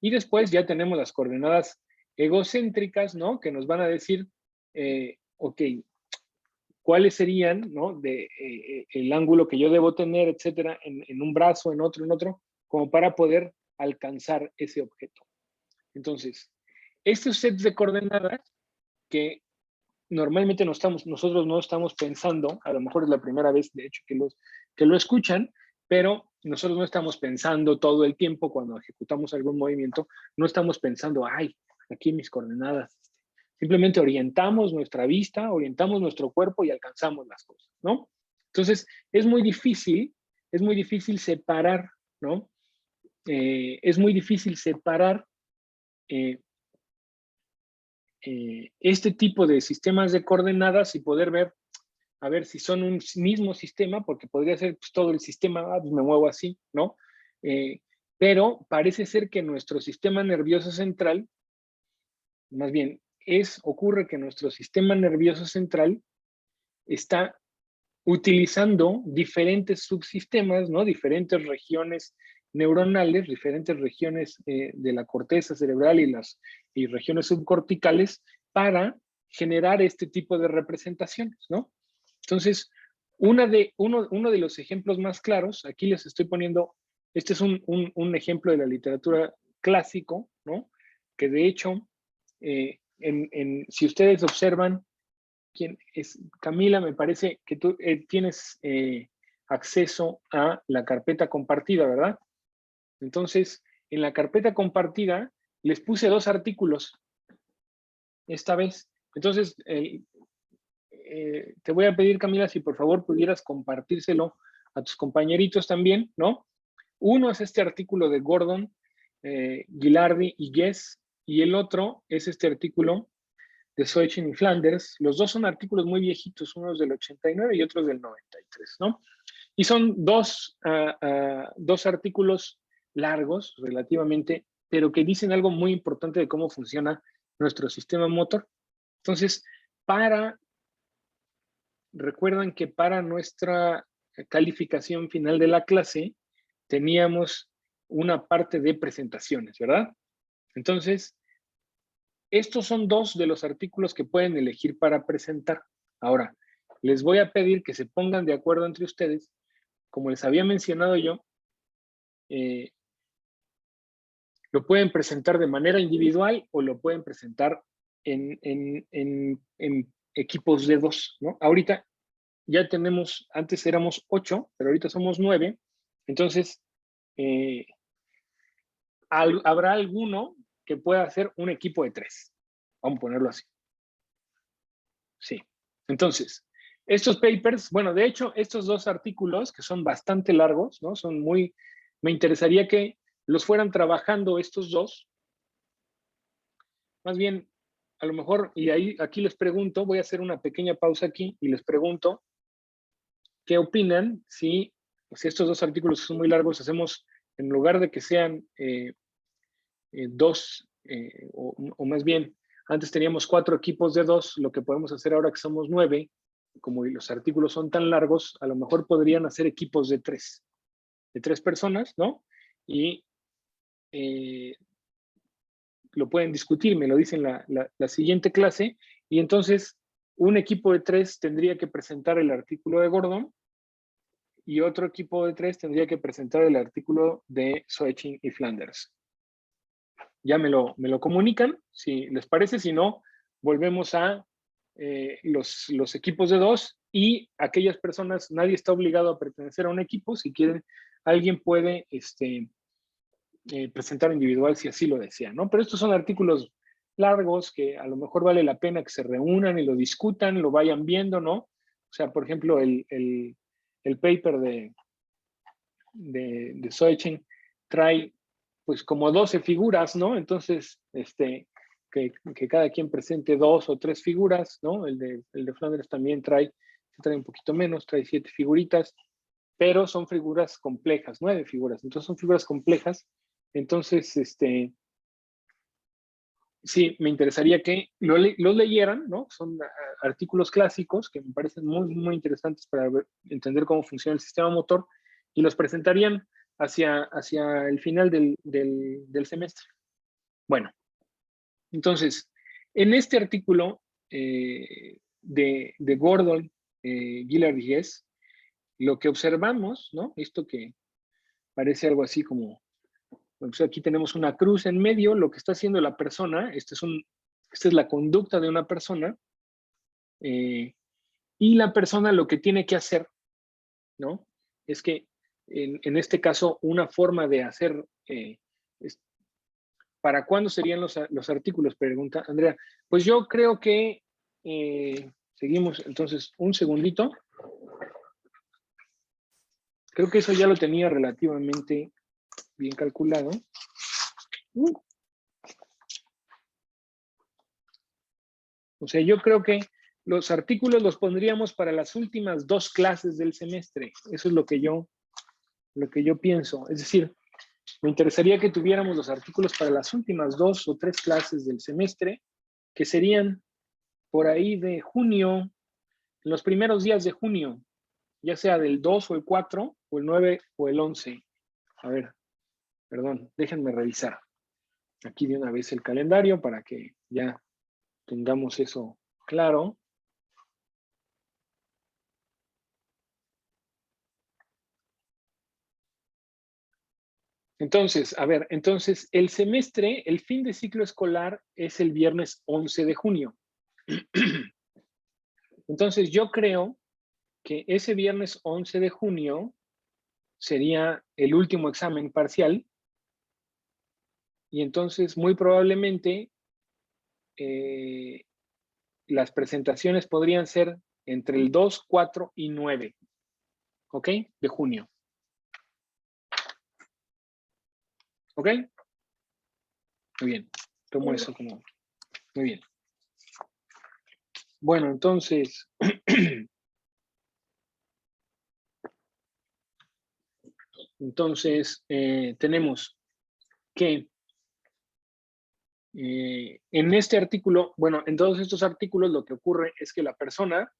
Y después ya tenemos las coordenadas egocéntricas, ¿no? Que nos van a decir, ok, cuáles serían, ¿no? El ángulo que yo debo tener, etcétera, en un brazo, en otro, como para poder alcanzar ese objeto. Entonces, estos sets de coordenadas que normalmente nosotros no estamos pensando, a lo mejor es la primera vez, de hecho, que lo escuchan, pero nosotros no estamos pensando todo el tiempo cuando ejecutamos algún movimiento, no estamos pensando, aquí mis coordenadas. Simplemente orientamos nuestra vista, orientamos nuestro cuerpo y alcanzamos las cosas, ¿no? Entonces, es muy difícil separar, ¿no? Es muy difícil separar este tipo de sistemas de coordenadas y poder ver, a ver si son un mismo sistema, porque podría ser pues, todo el sistema, pues me muevo así, ¿no? Pero parece ser que nuestro sistema nervioso central, más bien, ocurre que nuestro sistema nervioso central está utilizando diferentes subsistemas, ¿no? Diferentes regiones neuronales, diferentes regiones de la corteza cerebral y regiones subcorticales para generar este tipo de representaciones, ¿no? Entonces, uno de los ejemplos más claros, aquí les estoy poniendo, este es un ejemplo de la literatura clásico, ¿no? Que de hecho, si ustedes observan, ¿quién es? Camila, me parece que tú tienes acceso a la carpeta compartida, ¿verdad? Entonces, en la carpeta compartida les puse 2 artículos esta vez. Entonces, te voy a pedir, Camila, si por favor pudieras compartírselo a tus compañeritos también, ¿no? Uno es este artículo de Gordon, Gilardi y Guess, y el otro es este artículo de Soetsching y Flanders. Los dos son artículos muy viejitos, uno es del 89 y otro es del 93, ¿no? Y son dos artículos largos relativamente, pero que dicen algo muy importante de cómo funciona nuestro sistema motor. Entonces, recuerdan que para nuestra calificación final de la clase teníamos una parte de presentaciones, ¿verdad? Entonces, estos son 2 de los artículos que pueden elegir para presentar. Ahora, les voy a pedir que se pongan de acuerdo entre ustedes. Como les había mencionado yo, lo pueden presentar de manera individual o lo pueden presentar en equipos de 2, ¿no? Ahorita ya tenemos, antes éramos 8, pero ahorita somos 9. Entonces, habrá alguno que pueda hacer un equipo de 3. Vamos a ponerlo así. Sí. Entonces, estos papers, bueno, de hecho, estos 2 artículos que son bastante largos, ¿no? Me interesaría que los fueran trabajando estos 2. Más bien, a lo mejor, y aquí les pregunto, voy a hacer una pequeña pausa aquí y les pregunto, ¿qué opinan si estos 2 artículos son muy largos, hacemos, en lugar de que sean 2, o más bien, antes teníamos 4 equipos de 2, lo que podemos hacer ahora que somos 9, como los artículos son tan largos, a lo mejor podrían hacer equipos de 3 personas, ¿no? Y lo pueden discutir, me lo dicen la siguiente clase, y entonces un equipo de 3 tendría que presentar el artículo de Gordon, y otro equipo de 3 tendría que presentar el artículo de Soetsching y Flanders. Ya me lo comunican, si les parece, si no, volvemos a los equipos de 2 y aquellas personas, nadie está obligado a pertenecer a un equipo, si quieren, alguien puede presentar individual si así lo desea, ¿no? Pero estos son artículos largos que a lo mejor vale la pena que se reúnan y lo discutan, lo vayan viendo, ¿no? O sea, por ejemplo, el paper de Soetsching trae pues como 12 figuras, ¿no? Entonces, que cada quien presente 2 o 3 figuras, ¿no? El de Flanders también trae un poquito menos, trae 7 figuritas, pero son figuras complejas, 9 figuras, entonces son figuras complejas. Entonces, sí, me interesaría que los leyeran, ¿no? Son artículos clásicos que me parecen muy, muy interesantes para entender cómo funciona el sistema motor y los presentarían hacia el final del semestre. Bueno, entonces, en este artículo de Gordon, Gillard y Guess, lo que observamos, ¿no? Esto que parece algo así como, pues aquí tenemos una cruz en medio, lo que está haciendo la persona, esta es la conducta de una persona, y la persona lo que tiene que hacer, ¿no? Es que en este caso, una forma de hacer, ¿para cuándo serían los artículos? Pregunta Andrea. Pues yo creo que seguimos, entonces, un segundito. Creo que eso ya lo tenía relativamente bien calculado. O sea, yo creo que los artículos los pondríamos para las últimas 2 clases del semestre. Eso es lo que yo pienso. Es decir, me interesaría que tuviéramos los artículos para las últimas 2 o 3 clases del semestre, que serían por ahí de junio, en los primeros días de junio, ya sea del 2 o el 4, o el 9 o el 11. A ver, perdón, déjenme revisar aquí de una vez el calendario para que ya tengamos eso claro. Entonces, a ver, entonces el semestre, el fin de ciclo escolar es el viernes 11 de junio. Entonces yo creo que ese viernes 11 de junio sería el último examen parcial y entonces muy probablemente las presentaciones podrían ser entre el 2, 4 y 9, ¿ok? De junio. ¿Ok? Muy bien. Tomo eso como... Muy bien. Bueno, entonces... entonces, tenemos que en este artículo, bueno, en todos estos artículos lo que ocurre es que la persona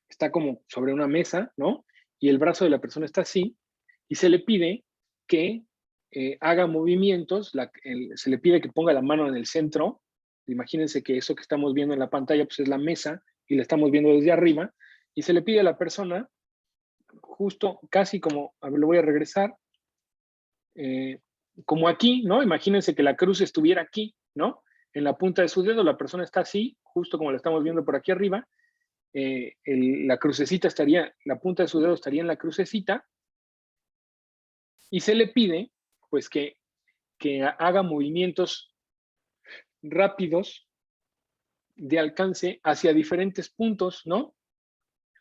está como sobre una mesa, ¿no? Y el brazo de la persona está así, y se le pide que haga movimientos, se le pide que ponga la mano en el centro. Imagínense que eso que estamos viendo en la pantalla pues es la mesa y la estamos viendo desde arriba, y se le pide a la persona, justo casi como, a ver, lo voy a regresar, como aquí, ¿no? Imagínense que la cruz estuviera aquí, ¿no? En la punta de su dedo, la persona está así, justo como la estamos viendo por aquí arriba. La crucecita estaría, la punta de su dedo estaría en la crucecita, y se le pide, pues, que haga movimientos rápidos de alcance hacia diferentes puntos, ¿no?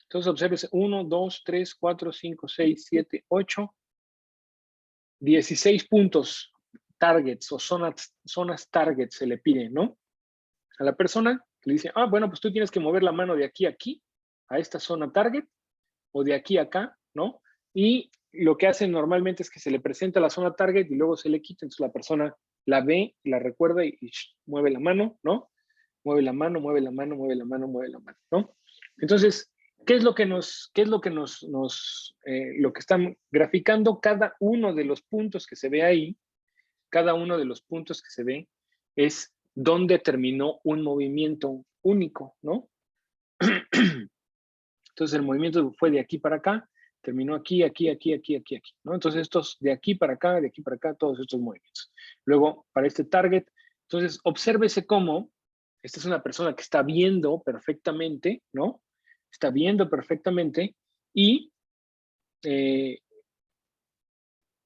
Entonces, observe 1, 2, 3, 4, 5, 6, 7, 8, 16 puntos targets o zonas targets se le pide, ¿no? A la persona le dice, bueno, pues tú tienes que mover la mano de aquí a aquí, a esta zona target, o de aquí a acá, ¿no? Y lo que hacen normalmente es que se le presenta la zona target y luego se le quita, entonces la persona la ve, la recuerda y mueve la mano, ¿no? Mueve la mano, mueve la mano, mueve la mano, mueve la mano, ¿no? Entonces, ¿qué es lo que lo que están graficando? Cada uno de los puntos que se ve ahí, cada uno de los puntos que se ve es dónde terminó un movimiento único, ¿no? Entonces el movimiento fue de aquí para acá, terminó aquí, aquí, aquí, aquí, aquí, aquí, ¿no? Entonces estos de aquí para acá, todos estos movimientos. Luego, para este target, entonces obsérvese cómo esta es una persona que está viendo perfectamente, ¿no? Está viendo perfectamente y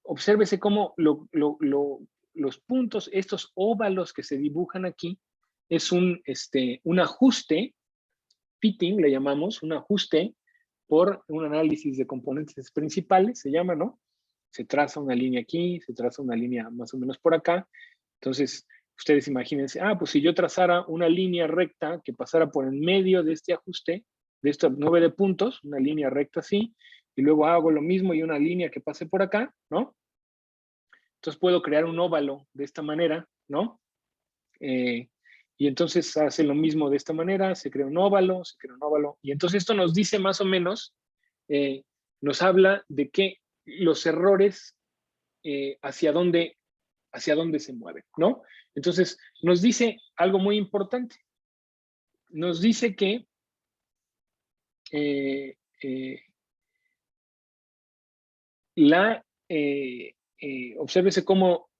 obsérvese cómo los puntos, estos óvalos que se dibujan aquí, es un ajuste, fitting le llamamos, un ajuste por un análisis de componentes principales, se llama, ¿no? Se traza una línea aquí, se traza una línea más o menos por acá. Entonces, ustedes imagínense, pues si yo trazara una línea recta que pasara por en medio de este ajuste, de estos 9 de puntos, una línea recta así, y luego hago lo mismo y una línea que pase por acá, ¿no? Entonces puedo crear un óvalo de esta manera, ¿no? Y entonces hace lo mismo de esta manera, se crea un óvalo, y entonces esto nos dice más o menos, nos habla de que los errores hacia dónde se mueven, ¿no? Entonces nos dice algo muy importante, nos dice que obsérvese cómo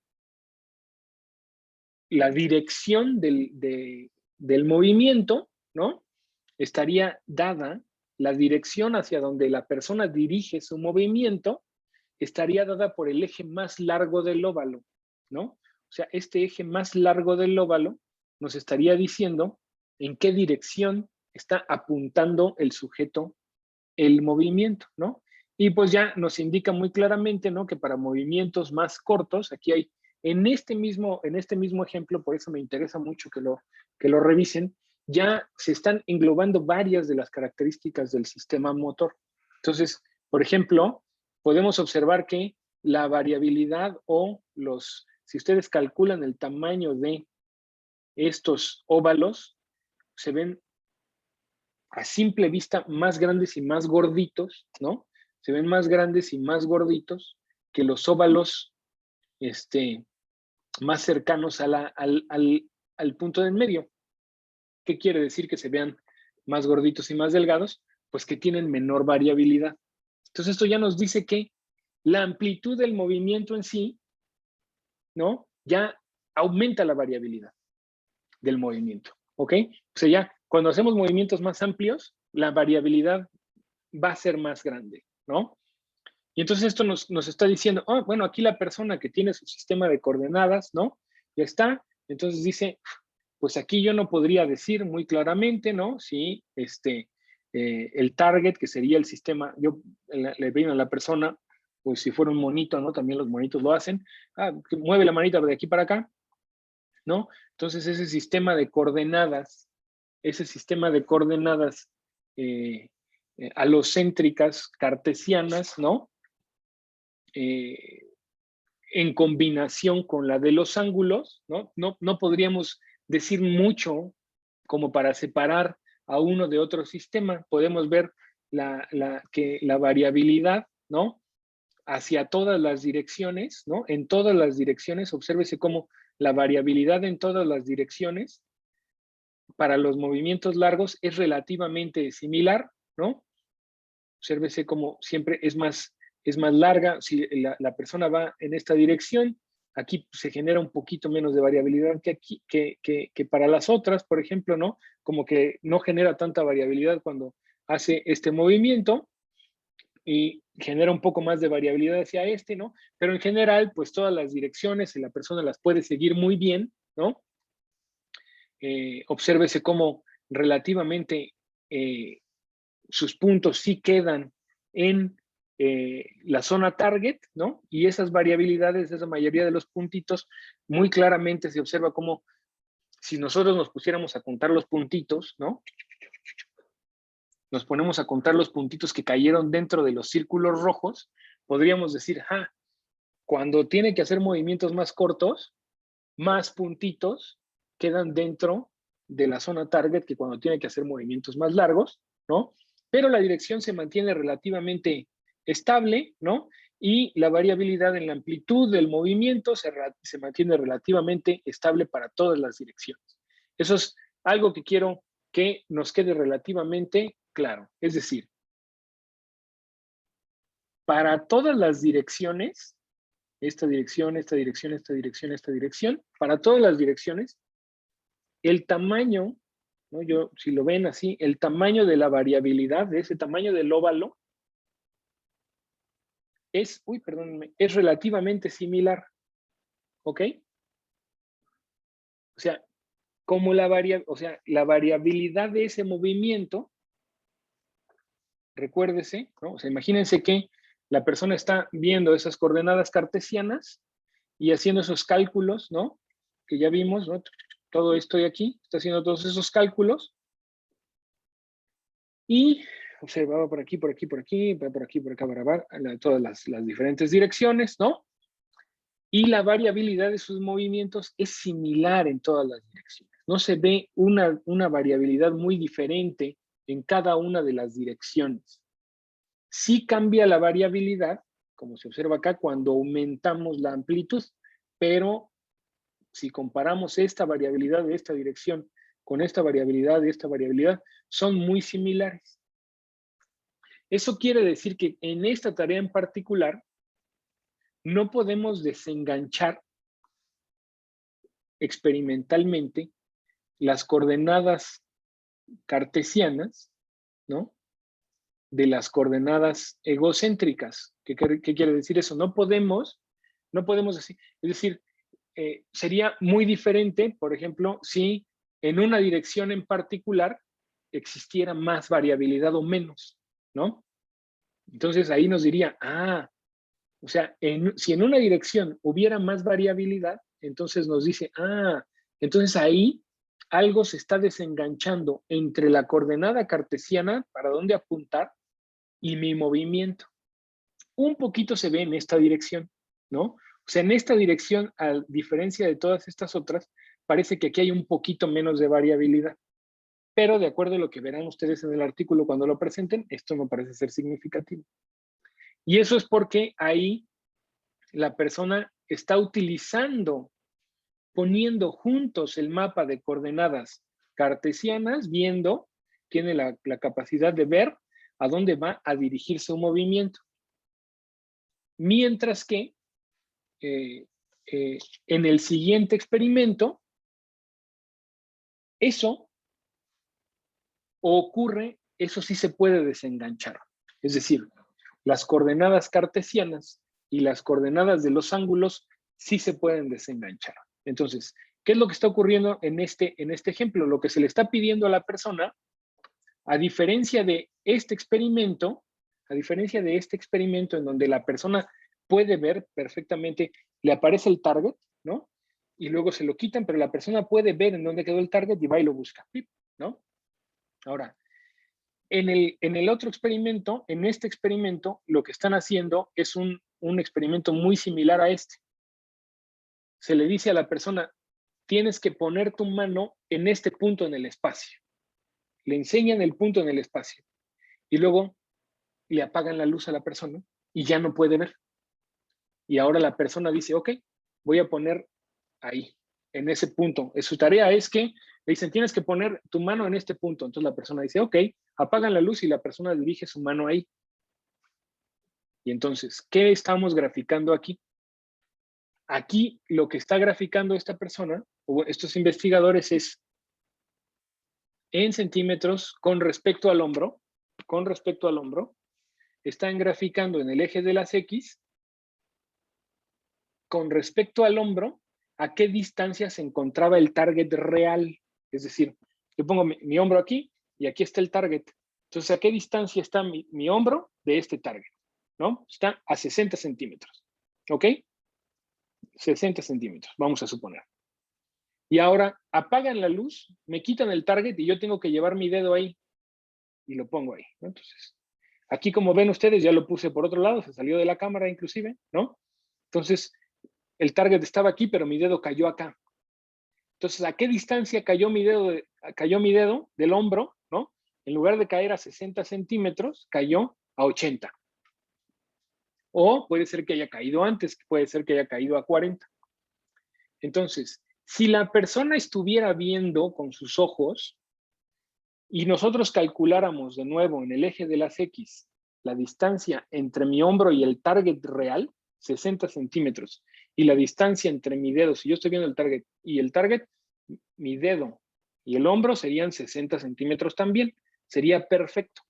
la dirección del movimiento, ¿no? Estaría dada, la dirección hacia donde la persona dirige su movimiento, estaría dada por el eje más largo del óvalo, ¿no? O sea, este eje más largo del óvalo nos estaría diciendo en qué dirección está apuntando el sujeto el movimiento, ¿no? Y pues ya nos indica muy claramente, ¿no? Que para movimientos más cortos, aquí hay, en este mismo ejemplo, por eso me interesa mucho que lo revisen, ya se están englobando varias de las características del sistema motor. Entonces, por ejemplo, podemos observar que la variabilidad o si ustedes calculan el tamaño de estos óvalos, se ven a simple vista más grandes y más gorditos, ¿no? Se ven más grandes y más gorditos que los óvalos más cercanos al punto del medio. ¿Qué quiere decir que se vean más gorditos y más delgados? Pues que tienen menor variabilidad. Entonces esto ya nos dice que la amplitud del movimiento en sí, ¿no? Ya aumenta la variabilidad del movimiento, ¿ok? O sea, ya cuando hacemos movimientos más amplios, la variabilidad va a ser más grande, ¿no? Y entonces esto nos está diciendo, oh, bueno, aquí la persona que tiene su sistema de coordenadas, ¿no? Ya está. Entonces dice, pues aquí yo no podría decir muy claramente, ¿no? Si el target, que sería el sistema, yo le pido a la persona, pues si fuera un monito, ¿no? También los monitos lo hacen. Que mueve la manita de aquí para acá, ¿no? Entonces ese sistema de coordenadas alocéntricas cartesianas, ¿no? En combinación con la de los ángulos, ¿no? No podríamos decir mucho como para separar a uno de otro sistema. Podemos ver que la variabilidad, ¿no? Hacia todas las direcciones, ¿no? En todas las direcciones, obsérvese cómo la variabilidad en todas las direcciones para los movimientos largos es relativamente similar, ¿no? Obsérvese cómo siempre es más larga. Si la persona va en esta dirección, aquí se genera un poquito menos de variabilidad que para las otras, por ejemplo, ¿no? Como que no genera tanta variabilidad cuando hace este movimiento y genera un poco más de variabilidad hacia ¿no? Pero en general, pues todas las direcciones, la persona las puede seguir muy bien, ¿no? Obsérvese cómo relativamente sus puntos sí quedan en la zona target, ¿no? Y esas variabilidades, esa mayoría de los puntitos, muy claramente se observa como si nosotros nos pusiéramos a contar los puntitos, ¿no? Nos ponemos a contar los puntitos que cayeron dentro de los círculos rojos, podríamos decir, cuando tiene que hacer movimientos más cortos, más puntitos quedan dentro de la zona target que cuando tiene que hacer movimientos más largos, ¿no? Pero la dirección se mantiene relativamente estable, ¿no? Y la variabilidad en la amplitud del movimiento se mantiene relativamente estable para todas las direcciones. Eso es algo que quiero que nos quede relativamente claro. Es decir, para todas las direcciones, esta dirección, esta dirección, esta dirección, esta dirección, para todas las direcciones, el tamaño, ¿no? Si lo ven así, el tamaño de la variabilidad, de ese tamaño del óvalo, es relativamente similar, ¿ok? O sea, la variabilidad de ese movimiento, recuérdese, ¿no? O sea, imagínense que la persona está viendo esas coordenadas cartesianas y haciendo esos cálculos, ¿no? Que ya vimos, ¿no? Todo esto de aquí, está haciendo todos esos cálculos y observaba por aquí, por aquí, por aquí, por aquí, por acá, todas las diferentes direcciones, ¿no? Y la variabilidad de sus movimientos es similar en todas las direcciones. No se ve una variabilidad muy diferente en cada una de las direcciones. Sí cambia la variabilidad, como se observa acá, cuando aumentamos la amplitud, pero si comparamos esta variabilidad de esta dirección con esta variabilidad de esta variabilidad, son muy similares. Eso quiere decir que en esta tarea en particular, no podemos desenganchar experimentalmente las coordenadas cartesianas, ¿no? De las coordenadas egocéntricas. ¿Qué quiere decir eso? No podemos decir, es decir, sería muy diferente, por ejemplo, si en una dirección en particular existiera más variabilidad o menos, ¿no? Entonces ahí nos diría, o sea, si en una dirección hubiera más variabilidad, entonces nos dice, entonces ahí algo se está desenganchando entre la coordenada cartesiana, para dónde apuntar, y mi movimiento. Un poquito se ve en esta dirección, ¿no? O sea, en esta dirección, a diferencia de todas estas otras, parece que aquí hay un poquito menos de variabilidad. Pero de acuerdo a lo que verán ustedes en el artículo cuando lo presenten, esto no parece ser significativo. Y eso es porque ahí la persona está utilizando, poniendo juntos el mapa de coordenadas cartesianas, viendo, tiene la capacidad de ver a dónde va a dirigirse un movimiento. Mientras que en el siguiente experimento, eso ocurre, eso sí se puede desenganchar. Es decir, las coordenadas cartesianas y las coordenadas de los ángulos sí se pueden desenganchar. Entonces, ¿qué es lo que está ocurriendo en este ejemplo? Lo que se le está pidiendo a la persona, a diferencia de este experimento, en donde la persona puede ver perfectamente, le aparece el target, ¿no? Y luego se lo quitan, pero la persona puede ver en dónde quedó el target y va y lo busca, ¿no? Ahora, en el otro experimento, en este experimento, lo que están haciendo es un experimento muy similar a este. Se le dice a la persona, tienes que poner tu mano en este punto en el espacio. Le enseñan el punto en el espacio. Y luego le apagan la luz a la persona y ya no puede ver. Y ahora la persona dice, ok, voy a poner ahí, en ese punto. Su tarea es que le dicen, tienes que poner tu mano en este punto. Entonces la persona dice, ok, apagan la luz y la persona dirige su mano ahí. Y entonces, ¿qué estamos graficando aquí? Aquí lo que está graficando esta persona, o estos investigadores, es en centímetros con respecto al hombro, están graficando en el eje de las X, con respecto al hombro, a qué distancia se encontraba el target real. Es decir, yo pongo mi hombro aquí y aquí está el target. Entonces, ¿a qué distancia está mi hombro de este target? ¿No? Está a 60 centímetros. ¿Ok? 60 centímetros, vamos a suponer. Y ahora apagan la luz, me quitan el target y yo tengo que llevar mi dedo ahí y lo pongo ahí, ¿no? Entonces, aquí como ven ustedes, ya lo puse por otro lado, se salió de la cámara inclusive, ¿no? Entonces, el target estaba aquí, pero mi dedo cayó acá. Entonces, ¿a qué distancia cayó mi dedo del hombro, ¿no? En lugar de caer a 60 centímetros, cayó a 80. O puede ser que haya caído antes, puede ser que haya caído a 40. Entonces, si la persona estuviera viendo con sus ojos y nosotros calculáramos de nuevo en el eje de las X la distancia entre mi hombro y el target real, 60 centímetros, y la distancia entre mi dedo, si yo estoy viendo el target y el target, mi dedo y el hombro serían 60 centímetros también. Sería perfecto.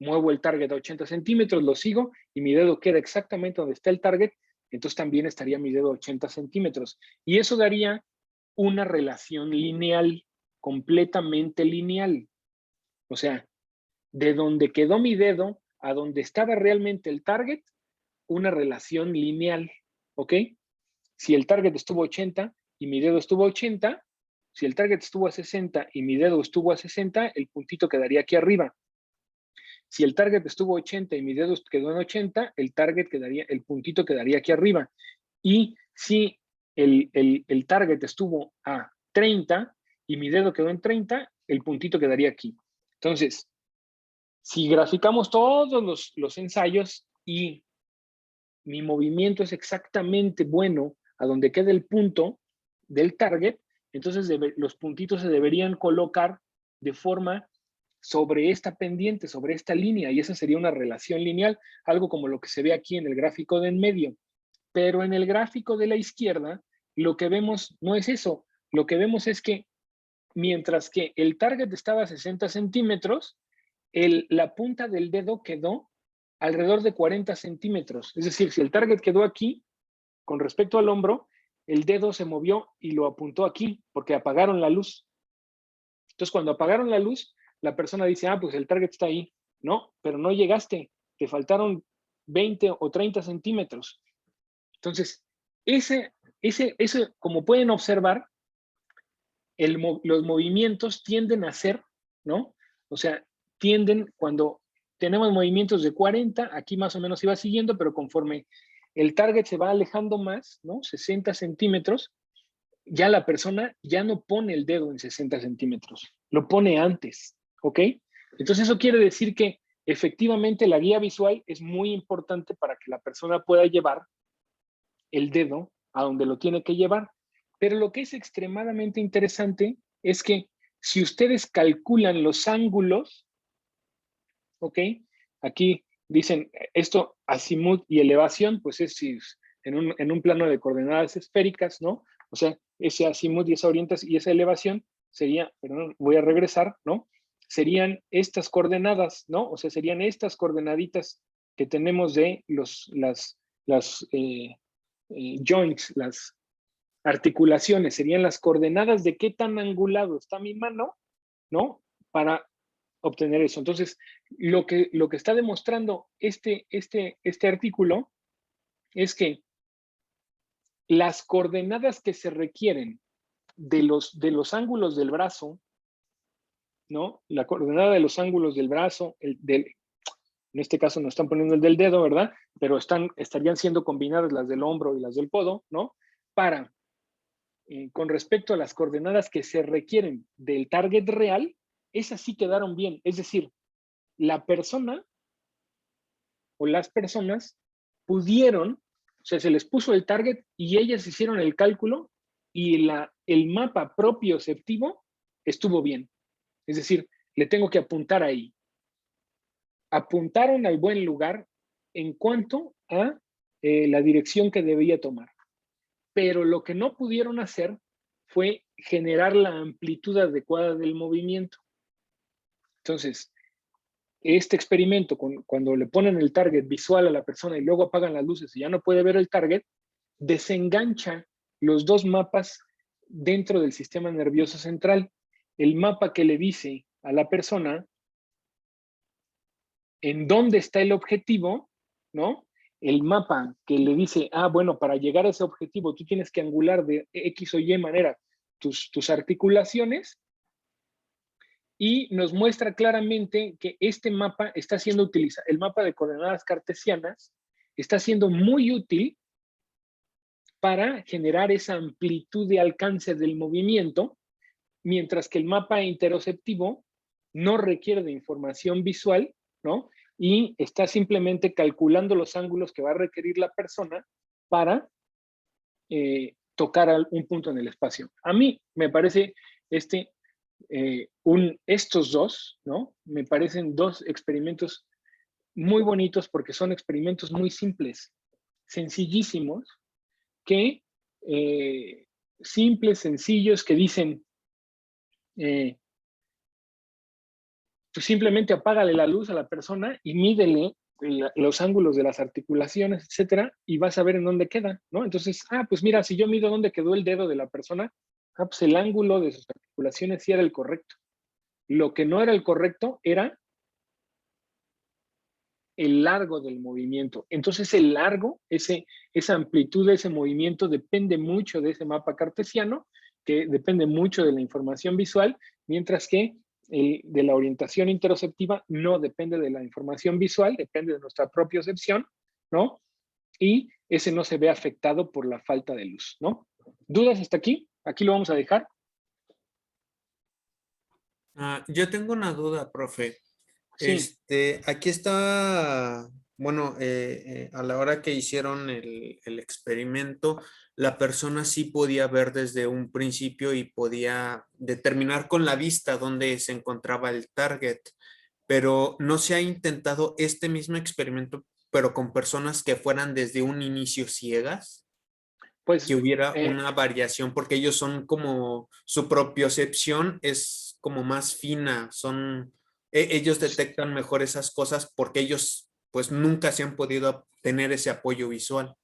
Muevo el target a 80 centímetros, lo sigo y mi dedo queda exactamente donde está el target, entonces también estaría mi dedo a 80 centímetros. Y eso daría una relación lineal, completamente lineal. O sea, de donde quedó mi dedo a donde estaba realmente el target, una relación lineal, ¿ok? Si el target estuvo a 80 y mi dedo estuvo a 80, si el target estuvo a 60 y mi dedo estuvo a 60, el puntito quedaría aquí arriba. Si el target estuvo a 80 y mi dedo quedó en 80, el puntito quedaría aquí arriba. Y si el target estuvo a 30 y mi dedo quedó en 30, el puntito quedaría aquí. Entonces, si graficamos todos los ensayos y mi movimiento es exactamente bueno a donde queda el punto del target, entonces los puntitos se deberían colocar de forma sobre esta pendiente, sobre esta línea, y esa sería una relación lineal, algo como lo que se ve aquí en el gráfico de en medio. Pero en el gráfico de la izquierda, lo que vemos no es eso. Lo que vemos es que mientras que el target estaba a 60 centímetros, la punta del dedo quedó alrededor de 40 centímetros. Es decir, si el target quedó aquí, con respecto al hombro, el dedo se movió y lo apuntó aquí, porque apagaron la luz. Entonces, cuando apagaron la luz, la persona dice, pues el target está ahí. No, pero no llegaste, te faltaron 20 o 30 centímetros. Entonces, ese, como pueden observar, los movimientos tienden a ser, ¿no? O sea, tienden, cuando tenemos movimientos de 40, aquí más o menos iba siguiendo, pero conforme el target se va alejando más, ¿no? 60 centímetros, ya la persona ya no pone el dedo en 60 centímetros, lo pone antes, ¿ok? Entonces eso quiere decir que efectivamente la guía visual es muy importante para que la persona pueda llevar el dedo a donde lo tiene que llevar. Pero lo que es extremadamente interesante es que si ustedes calculan los ángulos, ¿ok? Aquí dicen esto, azimut y elevación, pues es en un plano de coordenadas esféricas, ¿no? O sea, ese azimut y esa orientación y esa elevación sería, perdón, voy a regresar, ¿no? Serían estas coordenadas, ¿no? O sea, serían estas coordenaditas que tenemos de las joints, las articulaciones, serían las coordenadas de qué tan angulado está mi mano, ¿no? Para obtener eso. Entonces, lo que está demostrando este artículo es que las coordenadas que se requieren de los ángulos del brazo, ¿no? La coordenada de los ángulos del brazo, en este caso nos están poniendo el del dedo, ¿verdad? Pero estarían siendo combinadas las del hombro y las del codo, ¿no? Para, con respecto a las coordenadas que se requieren del target real, esas sí quedaron bien. Es decir, la persona o las personas pudieron, o sea, se les puso el target y ellas hicieron el cálculo y el mapa propioceptivo estuvo bien. Es decir, le tengo que apuntar ahí. Apuntaron al buen lugar en cuanto a la dirección que debía tomar. Pero lo que no pudieron hacer fue generar la amplitud adecuada del movimiento. Entonces, este experimento, cuando le ponen el target visual a la persona y luego apagan las luces y ya no puede ver el target, desengancha los dos mapas dentro del sistema nervioso central. El mapa que le dice a la persona en dónde está el objetivo, ¿no? El mapa que le dice, bueno, para llegar a ese objetivo tú tienes que angular de X o Y manera tus articulaciones, y nos muestra claramente que este mapa está siendo utilizado, el mapa de coordenadas cartesianas, está siendo muy útil para generar esa amplitud de alcance del movimiento, mientras que el mapa interoceptivo no requiere de información visual, ¿no? Y está simplemente calculando los ángulos que va a requerir la persona para tocar un punto en el espacio. A mí me parece estos dos, ¿no? Me parecen dos experimentos muy bonitos porque son experimentos muy simples, sencillísimos, que simples, sencillos, que dicen, pues simplemente apágale la luz a la persona y mídele los ángulos de las articulaciones, etcétera, y vas a ver en dónde queda, ¿no? Entonces, pues mira, si yo mido dónde quedó el dedo de la persona, pues el ángulo de sus articulaciones sí era el correcto. Lo que no era el correcto era el largo del movimiento. Entonces el largo, esa amplitud de ese movimiento depende mucho de ese mapa cartesiano, que depende mucho de la información visual, mientras que de la orientación interoceptiva no depende de la información visual, depende de nuestra propiocepción, ¿no? Y ese no se ve afectado por la falta de luz, ¿no? ¿Dudas hasta aquí? Aquí lo vamos a dejar. Yo tengo una duda, profe. Sí. Aquí está, bueno, a la hora que hicieron el experimento, la persona sí podía ver desde un principio y podía determinar con la vista dónde se encontraba el target, pero no se ha intentado este mismo experimento, pero con personas que fueran desde un inicio ciegas, Pues que hubiera una variación, porque ellos son como, su propiocepción es como más fina, ellos detectan mejor esas cosas porque ellos pues nunca se han podido tener ese apoyo visual.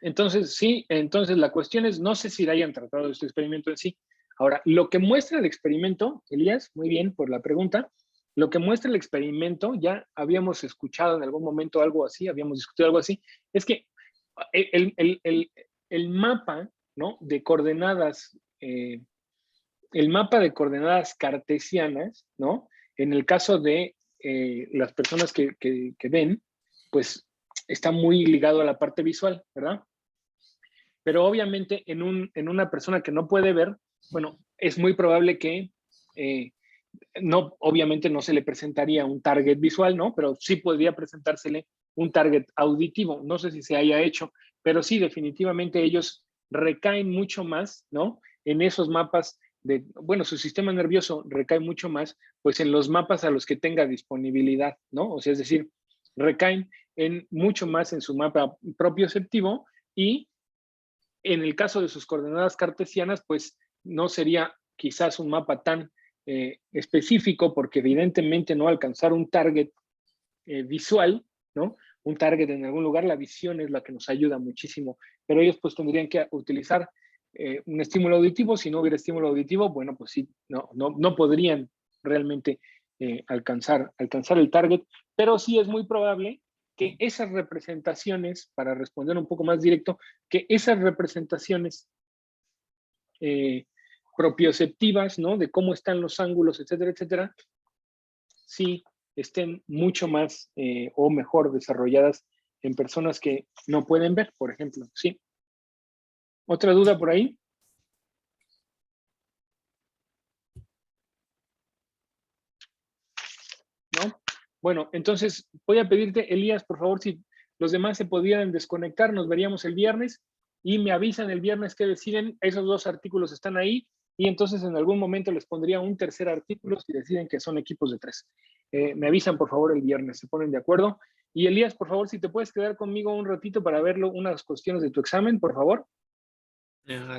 entonces, sí, entonces la cuestión es, no sé si hayan tratado este experimento en sí. Ahora, lo que muestra el experimento, Elías, muy bien por la pregunta, lo que muestra el experimento, ya habíamos escuchado en algún momento algo así, habíamos discutido algo así, es que el mapa, ¿no?, de coordenadas el mapa de coordenadas cartesianas, ¿no? En el caso de las personas que ven, pues está muy ligado a la parte visual, ¿verdad? Pero obviamente en una persona que no puede ver, bueno, es muy probable que no, obviamente no se le presentaría un target visual, ¿no? Pero sí podría presentársele un target auditivo. No sé si se haya hecho, pero sí, definitivamente ellos recaen mucho más, ¿no? En esos mapas de, bueno, su sistema nervioso recae mucho más, pues en los mapas a los que tenga disponibilidad, ¿no? O sea, es decir, recaen en mucho más en su mapa propioceptivo y en el caso de sus coordenadas cartesianas, pues no sería quizás un mapa tan específico porque evidentemente no alcanzar un target visual, ¿no? Un target en algún lugar, la visión es la que nos ayuda muchísimo, pero ellos pues tendrían que utilizar un estímulo auditivo. Si no hubiera estímulo auditivo, bueno, pues sí, no podrían realmente alcanzar el target, pero sí es muy probable que esas representaciones, para responder un poco más directo, que esas representaciones propioceptivas, ¿no? De cómo están los ángulos, etcétera, etcétera, sí estén mucho más o mejor desarrolladas en personas que no pueden ver, por ejemplo, ¿sí? ¿Otra duda por ahí? ¿No? Bueno, entonces voy a pedirte, Elías, por favor, si los demás se podían desconectar, nos veríamos el viernes y me avisan el viernes que deciden. Esos 2 artículos están ahí y entonces en algún momento les pondría un tercer artículo si deciden que son equipos de 3. Me avisan, por favor, el viernes, se ponen de acuerdo. Y Elías, por favor, si te puedes quedar conmigo un ratito para verlo, unas cuestiones de tu examen, por favor.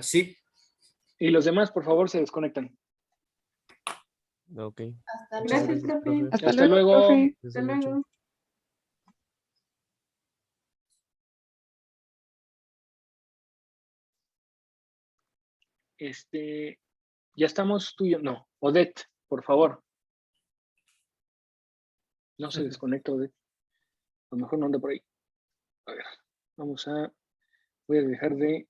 Sí. Y los demás, por favor, se desconectan. Ok. Hasta Muchas gracias, profe. Hasta luego. profe. Hasta luego. Ya estamos tú y yo. No, Odette, por favor. No se desconecta, Odette. A lo mejor no anda por ahí. A ver, voy a dejar de